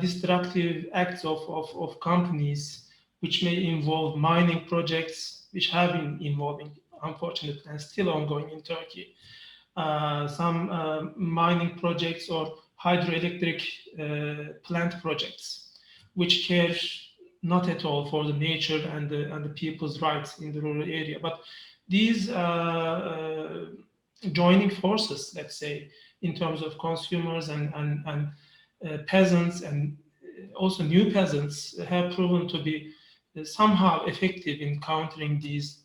destructive acts of companies which may involve mining projects, which have been involving, unfortunately, and still ongoing in Turkey. Some mining projects or hydroelectric plant projects, which care not at all for the nature and the people's rights in the rural area. But these joining forces, let's say, in terms of consumers and peasants and also new peasants, have proven to be somehow effective in countering these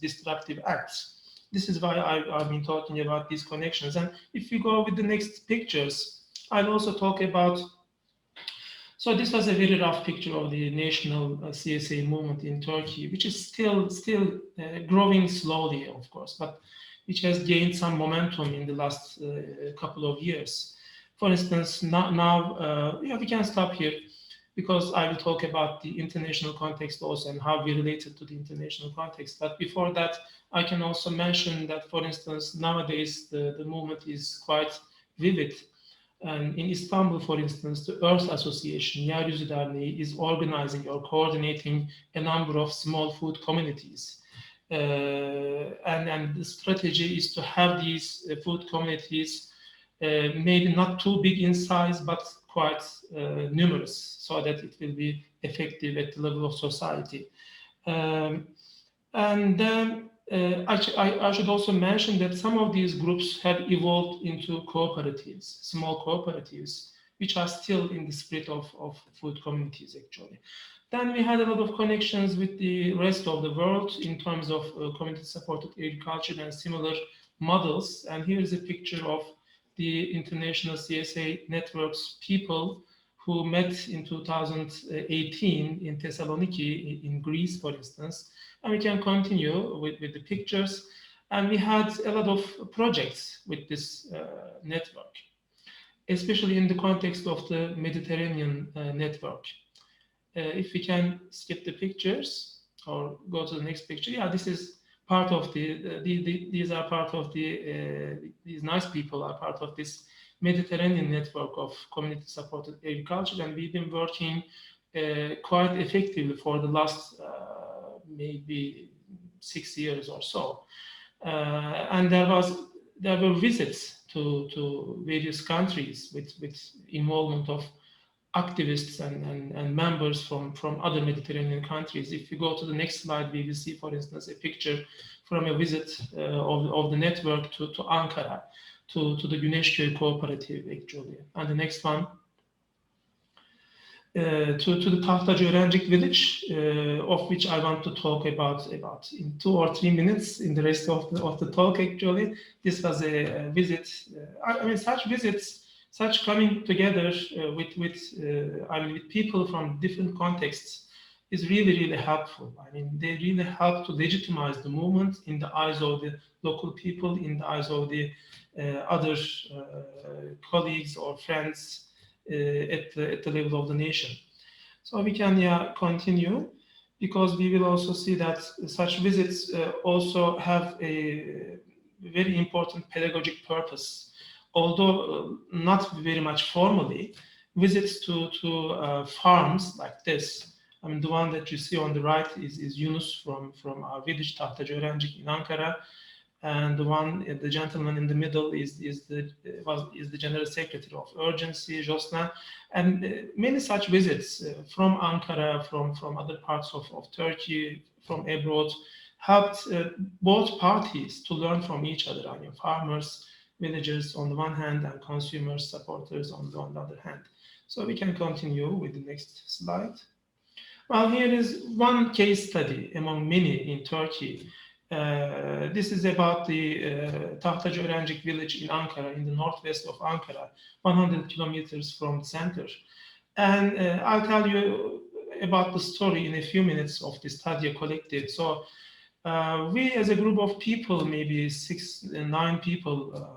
destructive acts. This is why I've been talking about these connections. And if we go with the next pictures, I'll also talk about. So this was a very rough picture of the national CSA movement in Turkey, which is still growing slowly, of course, but which has gained some momentum in the last couple of years. For instance, now yeah, we can stop here because I will talk about the international context also and how we related to the international context. But before that, I can also mention that, for instance, nowadays the movement is quite vivid. And in Istanbul, for instance, the Earth Association, Yeryüzü Derneği, is organizing or coordinating a number of small food communities. And the strategy is to have these food communities maybe not too big in size, but quite numerous, so that it will be effective at the level of society. And then I should also mention that some of these groups have evolved into cooperatives, small cooperatives, which are still in the spirit of food communities, actually. Then we had a lot of connections with the rest of the world in terms of community-supported agriculture and similar models. And here is a picture of the international CSA networks people who met in 2018 in Thessaloniki, in Greece, for instance. And we can continue with the pictures. And we had a lot of projects with this network, especially in the context of the Mediterranean network. If we can skip the pictures or go to the next picture. Yeah, this is part of these are part of these nice people are part of this Mediterranean network of community-supported agriculture. And we've been working quite effectively for the last maybe 6 years or so. And there were visits to various countries with involvement of activists and members from other Mediterranean countries. If you go to the next slide, we will see, for instance, a picture from a visit of the network to Ankara, to the Güneşköy cooperative, actually. And the next one, to the Tahtacıörencik village, of which I want to talk about in 2 or 3 minutes in the rest of the talk, actually. This was a visit. I mean, such visits, such coming together with people from different contexts is really, really helpful. I mean, they really help to legitimize the movement in the eyes of the local people, in the eyes of the other colleagues or friends at the level of the nation. So we can continue, because we will also see that such visits also have a very important pedagogic purpose. Although not very much formally, visits to farms like this. I mean, the one that you see on the right is Yunus from our village Tahtacıörencik in Ankara, and the gentleman in the middle is the General Secretary of Urgency, Josna, and many such visits from Ankara, from other parts of Turkey, from abroad, helped both parties to learn from each other. I mean, farmers, villagers on the one hand, and consumers, supporters on the other hand. So we can continue with the next slide. Well, here is one case study among many in Turkey. This is about the Tahtacıörencik village in Ankara, in the northwest of Ankara, 100 kilometers from the center. And I'll tell you about the story in a few minutes of this Tadia collective. So we, as a group of people, maybe 6-9 people,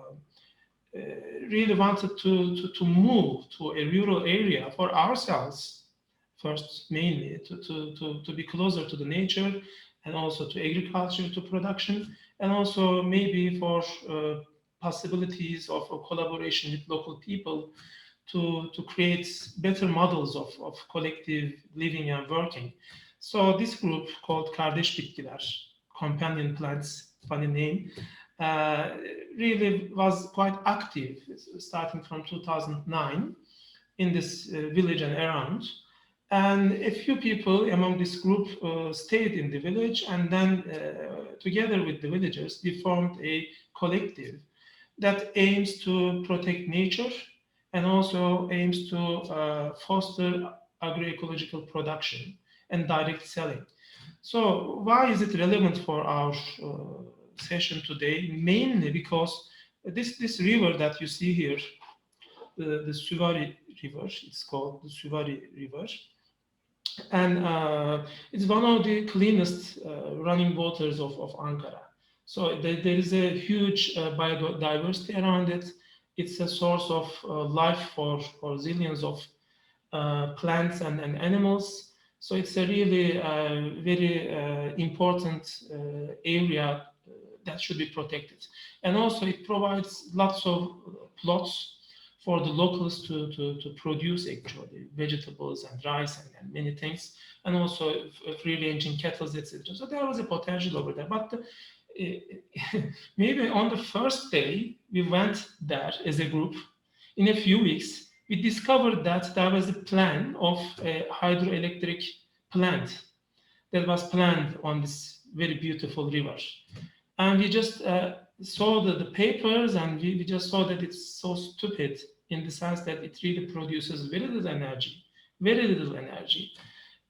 really wanted to move to a rural area for ourselves, first mainly to be closer to the nature, and also to agriculture, to production, and also maybe for possibilities of collaboration with local people to create better models of collective living and working. So this group, called Kardeş Bitkiler, companion plants, funny name, really was quite active starting from 2009 in this village and around. And a few people among this group stayed in the village, and then together with the villagers, we formed a collective that aims to protect nature and also aims to foster agroecological production and direct selling. So why is it relevant for our session today, mainly because this river that you see here, the Süvari River, it's called the Süvari River, and it's one of the cleanest running waters of Ankara. So there is a huge biodiversity around it. It's a source of life for zillions of plants and animals. So it's a really very important area that should be protected. And also it provides lots of plots for the locals to produce actually vegetables and rice and many things, and also free-ranging cattle, etc. So there was a potential over there. But maybe on the first day we went there as a group, in a few weeks, we discovered that there was a plan of a hydroelectric plant that was planned on this very beautiful river. And we just saw the papers, and we just saw that it's so stupid in the sense that it really produces very little energy,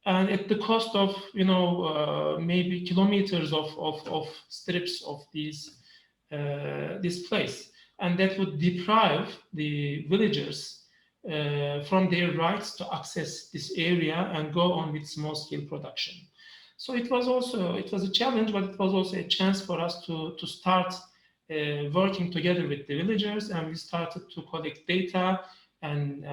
and at the cost of maybe kilometers of strips of this place, and that would deprive the villagers from their rights to access this area and go on with small-scale production. So it was a challenge, but it was also a chance for us to start working together with the villagers, and we started to collect data, and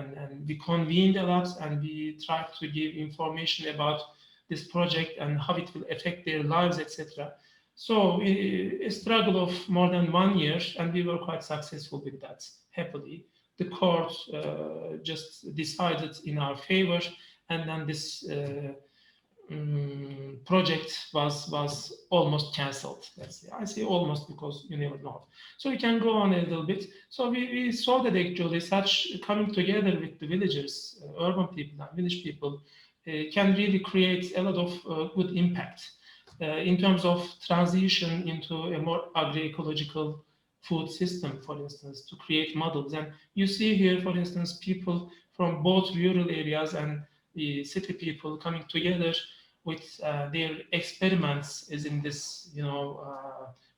we convened a lot, and we tried to give information about this project and how it will affect their lives, etc. So a struggle of more than 1 year, and we were quite successful with that, happily. The court just decided in our favor, and then this project was almost cancelled. Let's say. I say almost because you never know. So we can go on a little bit. So we saw that actually such coming together with the villagers, urban people and village people, can really create a lot of good impact in terms of transition into a more agroecological food system, for instance, to create models. And you see here, for instance, people from both rural areas and the city people coming together with their experiments is in this,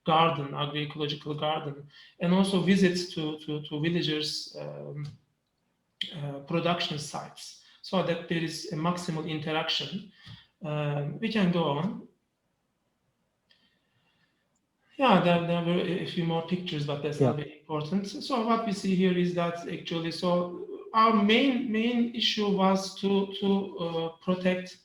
garden, agroecological garden, and also visits to villagers' production sites, so that there is a maximal interaction. We can go on. Yeah, there were a few more pictures, but that's not very important. So what we see here is that actually, so our main issue was to protect.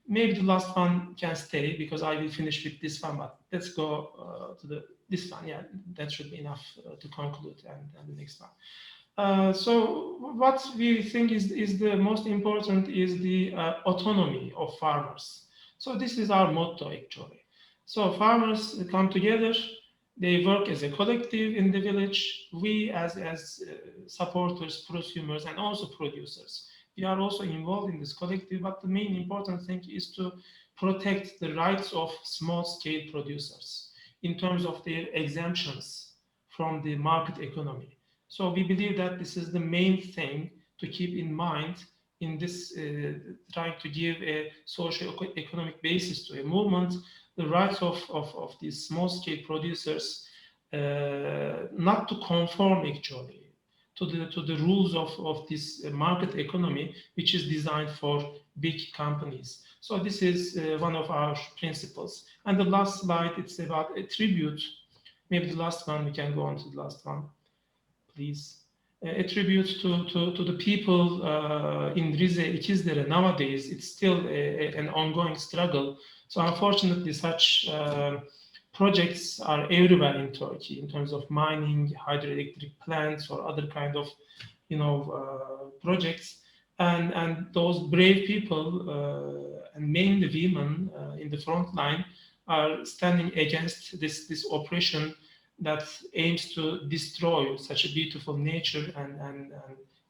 Maybe the last one can stay because I will finish with this one, but let's go to this one. Yeah, that should be enough to conclude, and the next one. So what we think is the most important is the autonomy of farmers. So this is our motto actually. So farmers come together, they work as a collective in the village. We as supporters, prosumers, and also producers, we are also involved in this collective, but the main important thing is to protect the rights of small-scale producers in terms of their exemptions from the market economy. So we believe that this is the main thing to keep in mind in this trying to give a socio-economic basis to a movement, the rights of these small-scale producers not to conform actually to the rules of this market economy, which is designed for big companies. So this is one of our principles. And the last slide, it's about a tribute. Maybe the last one, we can go on to the last one, please. A tribute to the people in Rize, İkizdere. Nowadays, it's still an ongoing struggle. So unfortunately, such projects are everywhere in Turkey in terms of mining, hydroelectric plants, or other kind of, projects. And those brave people, and mainly women in the front line, are standing against this oppression that aims to destroy such a beautiful nature and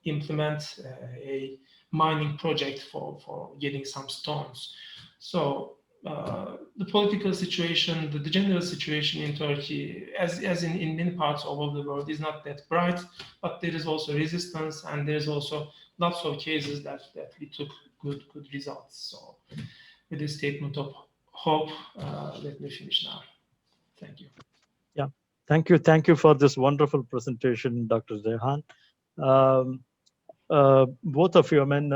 implement a mining project for getting some stones. So the political situation, the general situation in Turkey, as in many parts all over the world, is not that bright, but there is also resistance, and there's also lots of cases that we took good results. So with this statement of hope, let me finish now. Thank you. Thank you for this wonderful presentation, Dr. Zehan. Both of you, I mean,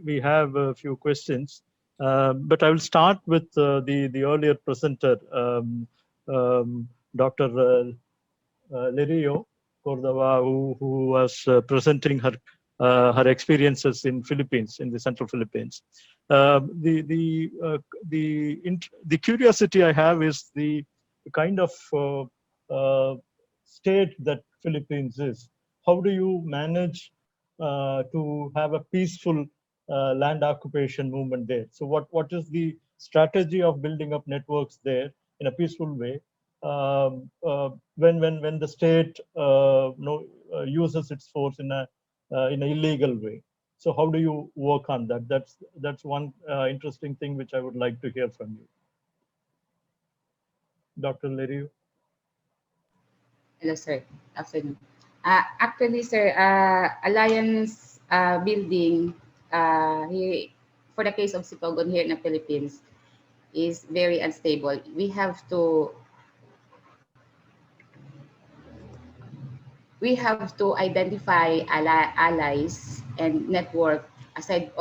we have a few questions, but I will start with the earlier presenter, Dr. Lirio Cordova, who was presenting her experiences in Philippines, in the Central Philippines. The curiosity I have is the kind of state that Philippines is. How do you manage to have a peaceful land occupation movement there? So what is the strategy of building up networks there in a peaceful way? When the state uses its force in an illegal way. So how do you work on that? That's one interesting thing which I would like to hear from you, Dr. Leriu. Hello, sir. Afternoon. Actually, sir, alliance building here for the case of Sipogon here in the Philippines is very unstable. We have to identify allies and network aside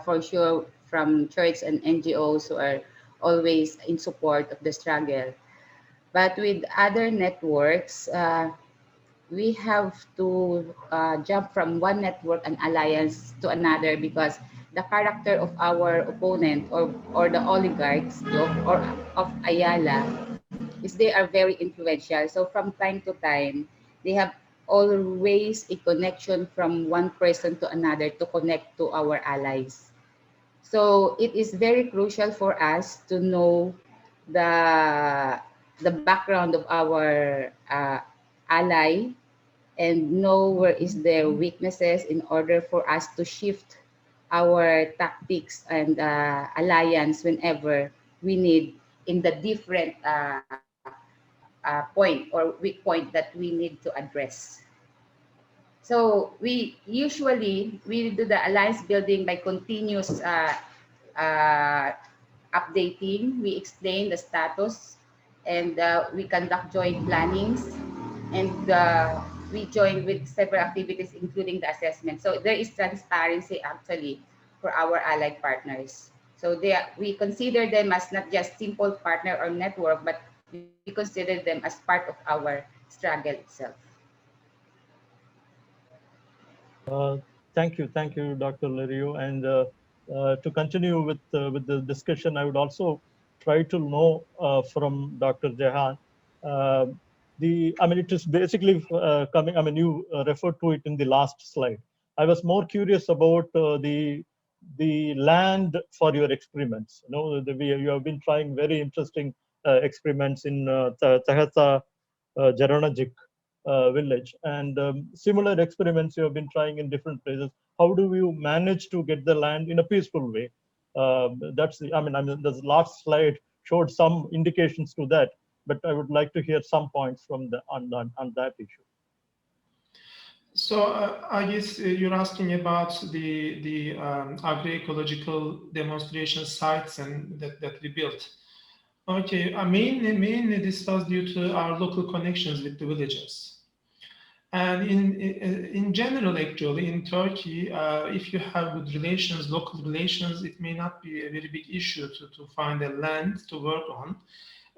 for sure from church and NGOs who are always in support of the struggle. But with other networks, we have to jump from one network and alliance to another because the character of our opponent or the oligarchs of Ayala is they are very influential. So from time to time, they have always a connection from one person to another to connect to our allies. So it is very crucial for us to know the the background of our ally and know where is their weaknesses in order for us to shift our tactics and alliance whenever we need in the different point or weak point that we need to address. So we do the alliance building by continuous uh, updating. We explain the status, and we conduct joint plannings, and we join with several activities, including the assessment. So there is transparency actually for our allied partners. So we consider them as not just simple partner or network, but we consider them as part of our struggle itself. Thank you, Dr. Leriu. And to continue with the discussion, I would also try to know from Dr. Jehan. Uh, I mean, it is basically coming. I mean, you referred to it in the last slide. I was more curious about the land for your experiments. You know, you have been trying very interesting experiments in Tahata, Jaranajik village, and similar experiments you have been trying in different places. How do you manage to get the land in a peaceful way? I mean, the last slide showed some indications to that, but I would like to hear some points from on that issue. So I guess you're asking about the agroecological demonstration sites and that we built. Okay, mainly this was due to our local connections with the villagers. And in general, actually, in Turkey, if you have good relations, local relations, it may not be a very big issue to find a land to work on.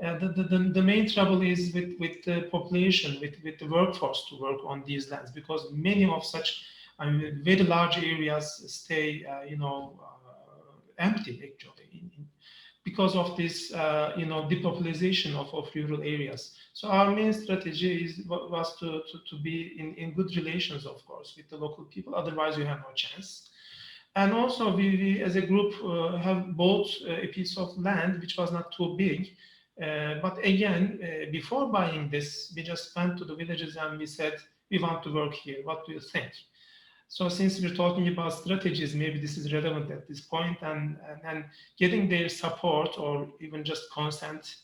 The main trouble is with the population, with the workforce to work on these lands, because many of such very large areas stay, empty actually, because of this, depopulation of rural areas. So our main strategy was to be in good relations, of course, with the local people. Otherwise, you have no chance. And also, we as a group have bought a piece of land which was not too big. But again, before buying this, we just went to the villages and we said, we want to work here. What do you think? So since we're talking about strategies, maybe this is relevant at this point, and getting their support or even just consent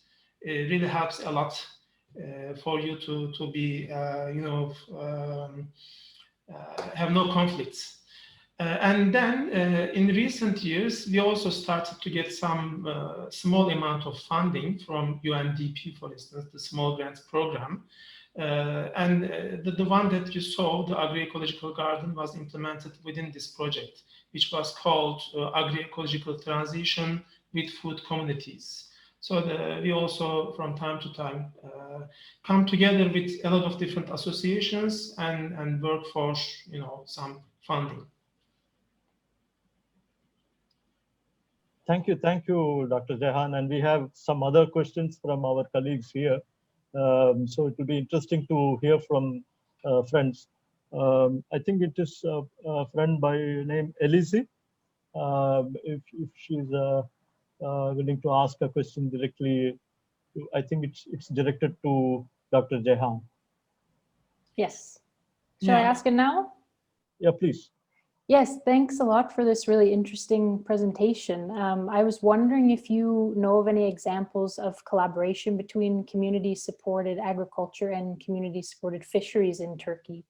really helps a lot for you to be, have no conflicts. And then in recent years, we also started to get some small amount of funding from UNDP, for instance, the Small Grants Program. The one that you saw, the agroecological garden, was implemented within this project, which was called agroecological transition with food communities. So we also, from time to time, come together with a lot of different associations and work for, some funding. Thank you, Dr. Jehan. And we have some other questions from our colleagues here. So it will be interesting to hear from friends. I think it is a friend by name Elise. If she's willing to ask a question directly, I think it's directed to Dr. Jehan. Yes. Shall I ask it now? Yeah, please. Yes, thanks a lot for this really interesting presentation. I was wondering if you know of any examples of collaboration between community-supported agriculture and community-supported fisheries in Turkey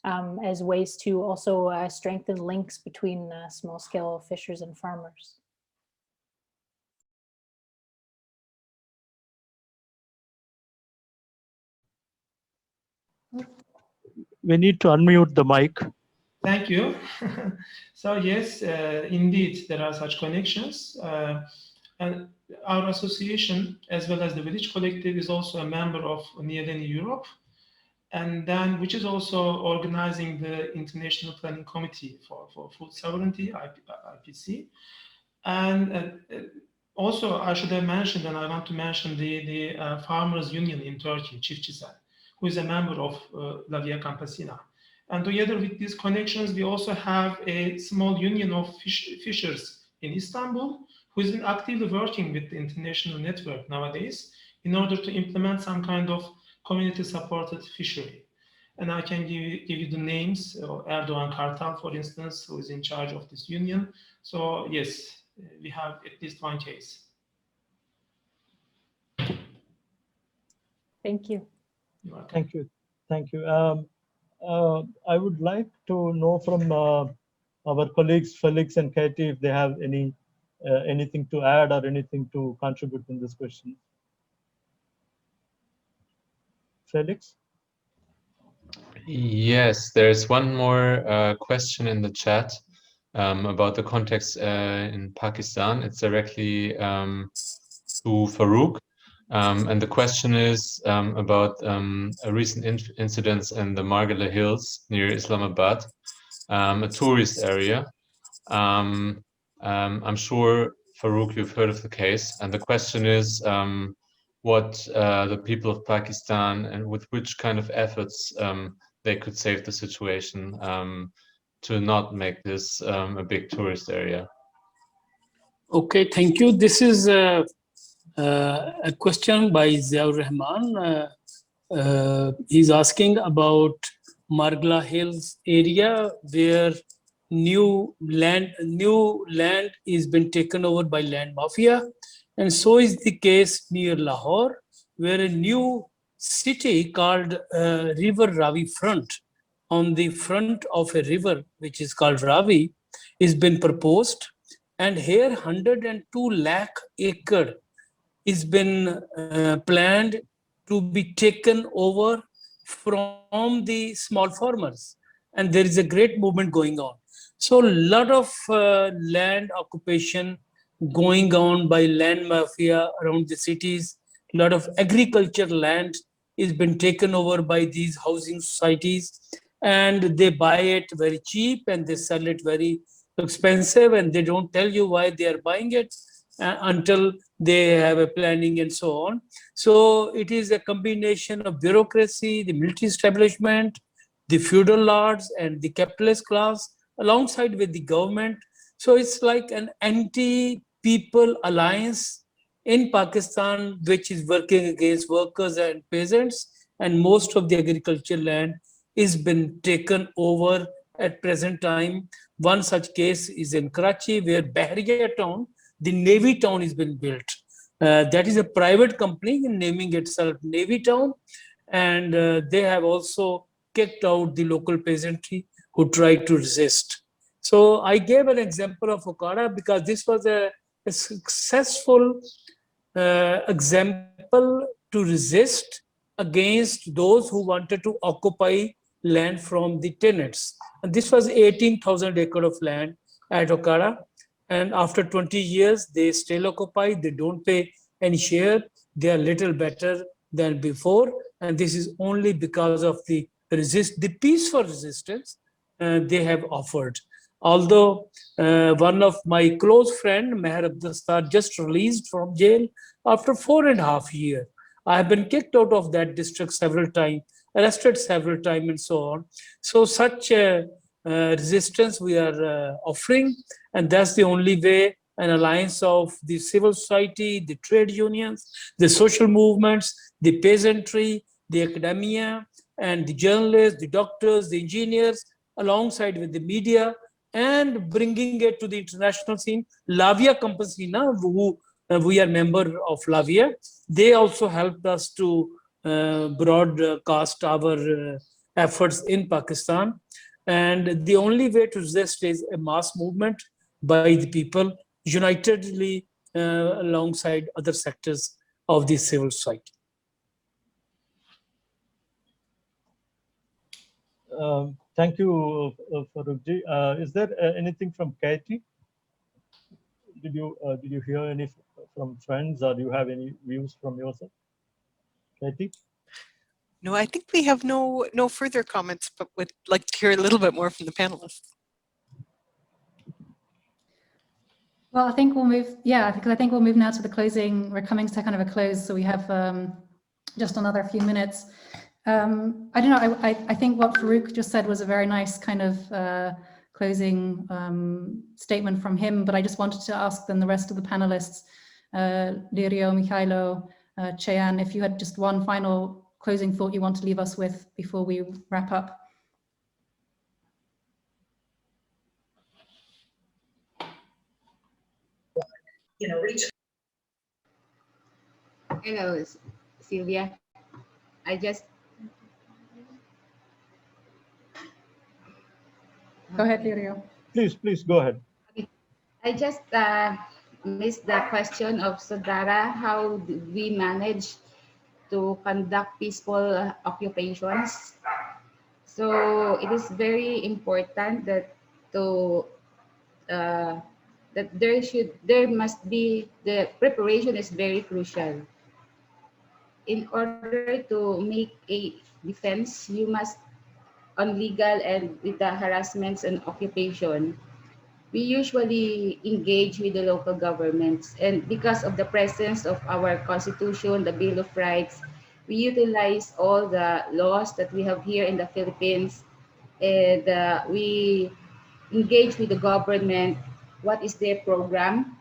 as ways to also strengthen links between small-scale fishers and farmers. We need to unmute the mic. Thank you. So yes, indeed, there are such connections. And our association, as well as the Village Collective, is also a member of Near Europe, and then which is also organizing the International Planning Committee for Food Sovereignty, IPC. And also, I should have mentioned, and I want to mention the Farmers Union in Turkey, Çiftçiler, who is a member of La Via Campesina. And together with these connections, we also have a small union of fishers in Istanbul, who is actively working with the international network nowadays in order to implement some kind of community-supported fishery. And I can give you the names, Erdoğan Kartal, for instance, who is in charge of this union. So yes, we have at least one case. Thank you. Thank you. Thank you. I would like to know from our colleagues, Felix and Katie, if they have anything to add or anything to contribute in this question. Felix? Yes, there's one more question in the chat about the context in Pakistan. It's directly to Farouk. And the question is about a recent incident in the Margala Hills near Islamabad, a tourist area. I'm sure, Farouk, you've heard of the case. And the question is what the people of Pakistan and with which kind of efforts they could save the situation to not make this a big tourist area. Okay, thank you. This is a question by Ziaur Rahman. He's asking about Margla Hills area where new land is been taken over by land mafia, and so is the case near Lahore, where a new city called River Ravi Front, on the front of a river which is called Ravi, is been proposed, and here 102 lakh acre is been planned to be taken over from the small farmers, and there is a great movement going on. So a lot of land occupation going on by land mafia around the cities. A lot of agriculture land is been taken over by these housing societies, and they buy it very cheap and they sell it very expensive, and they don't tell you why they are buying it until they have a planning and so on. So it is a combination of bureaucracy, the military establishment, the feudal lords and the capitalist class alongside with the government. So it's like an anti-people alliance in Pakistan, which is working against workers and peasants, and most of the agricultural land is been taken over at present time. One such case is in Karachi, where Bahriya town, the Navy town, has been built. That is a private company naming itself Navy Town, and they have also kicked out the local peasantry who tried to resist. So I gave an example of Okada because this was a successful example to resist against those who wanted to occupy land from the tenants. And this was 18,000 acres of land at Okada. And after 20 years, they still occupy, they don't pay any share, they are little better than before. And this is only because of the peaceful resistance they have offered. Although one of my close friend, Meher Abdustar, just released from jail after 4.5 years. I have been kicked out of that district several times, arrested several times, and so on. So such resistance we are offering, and that's the only way an alliance of the civil society, the trade unions, the social movements, the peasantry, the academia, and the journalists, the doctors, the engineers, alongside with the media, and bringing it to the international scene. Lavia Campesina, who we are member of Lavia, they also helped us to broadcast our efforts in Pakistan. And the only way to resist is a mass movement by the people, unitedly alongside other sectors of the civil society. Thank you, Farooqji. Is there anything from Katie? Did you hear any from friends, or do you have any views from yourself, Katie? No, I think we have no further comments, but would like to hear a little bit more from the panelists. Well, I think we'll move, yeah, because I think we'll move now to the closing. We're coming to kind of a close, so we have just another few minutes. I don't know, I think what Farooq just said was a very nice kind of closing statement from him, but I just wanted to ask then the rest of the panelists, Lirio, Mikhailo, Cheyan, if you had just one final closing thought you want to leave us with before we wrap up. Hello, Sylvia. I just Go ahead, Lirio. Please go ahead. I just missed the question of Sodara. How do we manage to conduct peaceful occupations? So it is very important that that there must be, the preparation is very crucial. In order to make a defense, you must, on legal and with the harassments and occupation, we usually engage with the local governments. And because of the presence of our constitution, the Bill of Rights, we utilize all the laws that we have here in the Philippines, and we engage with the government, what is their program,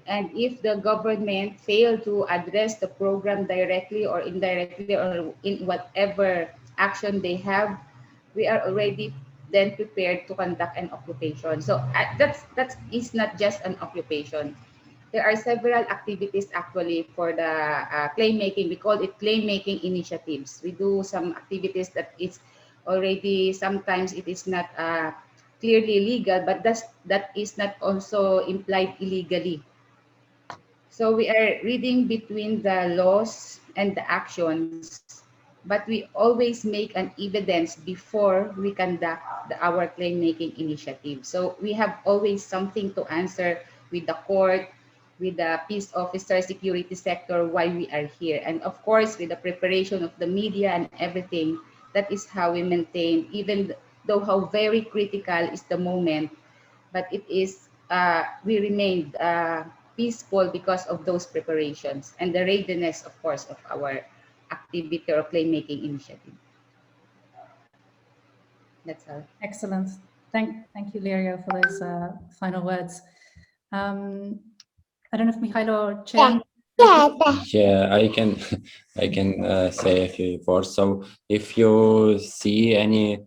and if the government fail to address the program directly or indirectly or in whatever action they have, we are already then prepared to conduct an occupation. So that is not just an occupation. There are several activities actually for the claim making. We call it claim making initiatives. We do some activities that is already, sometimes it is not clearly legal, but that is not also implied illegally. So we are reading between the laws and the actions, but we always make an evidence before we conduct our claim making initiative. So we have always something to answer with the court, with the peace officer, security sector, why we are here. And of course, with the preparation of the media and everything, that is how we maintain, even though how very critical is the moment, but it is, we remained peaceful because of those preparations and the readiness, of course, of our activity or claim making initiative. That's all. Excellent. Thank you, Lirio, for those final words. I don't know if Mikhailo or Cheyan. Yeah, I can say a few words. So if you see any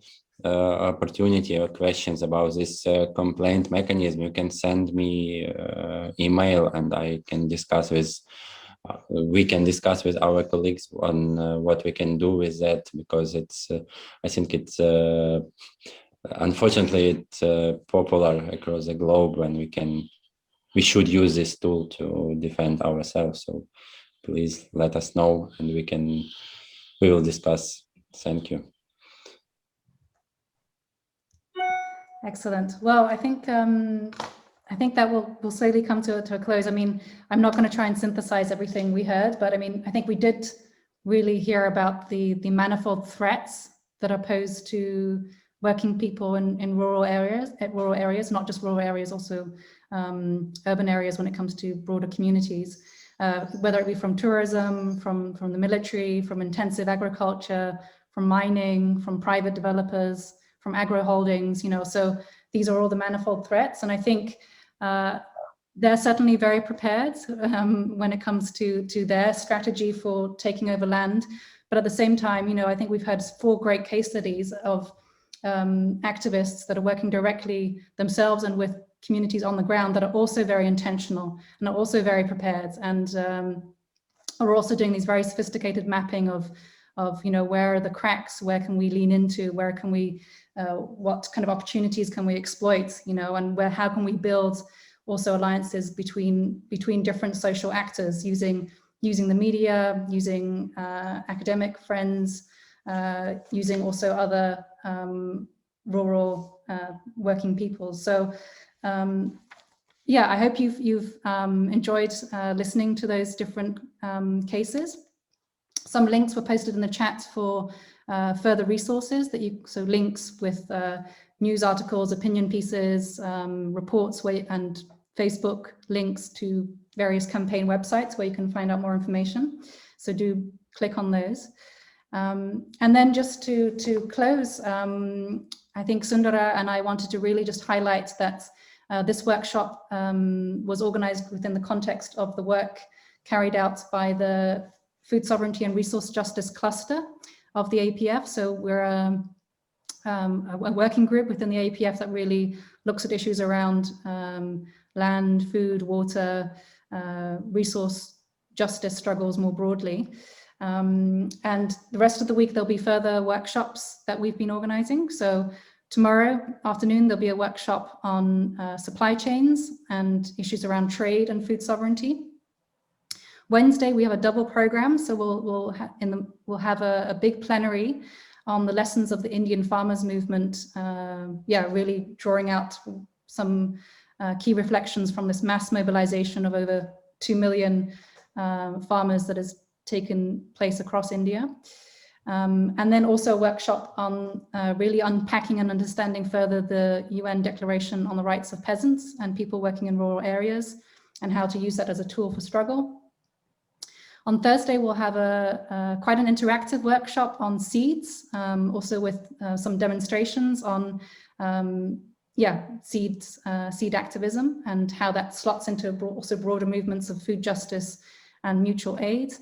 opportunity or questions about this complaint mechanism, you can send me email, and I can discuss with we can discuss with our colleagues on what we can do with that, because it's I think it's unfortunately, it's popular across the globe, and we should use this tool to defend ourselves. So please let us know, and we will discuss. Thank you. Excellent. Well, I think that will slowly come to a close. I mean, I'm not going to try and synthesize everything we heard, but I mean, I think we did really hear about the manifold threats that are posed to working people in rural areas, not just rural areas, also urban areas when it comes to broader communities, whether it be from tourism, from the military, from intensive agriculture, from mining, from private developers, from agro holdings, you know, so these are all the manifold threats. And I think they're certainly very prepared when it comes to their strategy for taking over land. But at the same time, you know, I think we've had 4 great case studies of activists that are working directly themselves and with communities on the ground that are also very intentional and are also very prepared, and are also doing these very sophisticated mapping of you know, where are the cracks, where can we lean into, where can we what kind of opportunities can we exploit, you know, and how can we build also alliances between different social actors, using the media, using academic friends, using also other rural working people. So yeah, I hope you've enjoyed listening to those different cases. Some links were posted in the chat for further resources so links with news articles, opinion pieces, reports, and Facebook links to various campaign websites where you can find out more information. So do click on those. And then just to close, I think Sundara and I wanted to really just highlight that this workshop was organized within the context of the work carried out by the Food Sovereignty and Resource Justice Cluster of the APF. So we're a working group within the APF that really looks at issues around land, food, water, resource justice struggles more broadly. And the rest of the week, there'll be further workshops that we've been organizing. So tomorrow afternoon, there'll be a workshop on supply chains and issues around trade and food sovereignty. Wednesday, we have a double program. So we'll have a big plenary on the lessons of the Indian farmers movement. Yeah, really drawing out some key reflections from this mass mobilization of over 2 million farmers that has taken place across India. And then also a workshop on really unpacking and understanding further the UN Declaration on the Rights of Peasants and people working in rural areas, and how to use that as a tool for struggle. On Thursday, we'll have quite an interactive workshop on seeds, also with some demonstrations on seed activism and how that slots into also broader movements of food justice and mutual aid.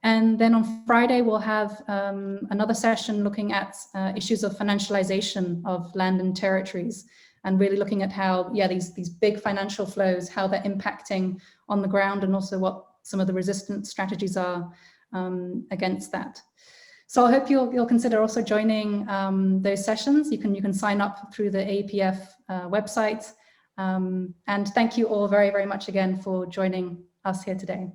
And then on Friday, we'll have another session looking at issues of financialization of land and territories, and really looking at how, these big financial flows, how they're impacting on the ground, and also what some of the resistance strategies are against that. So I hope you'll consider also joining those sessions. You can sign up through the APF website. And thank you all very, very much again for joining us here today.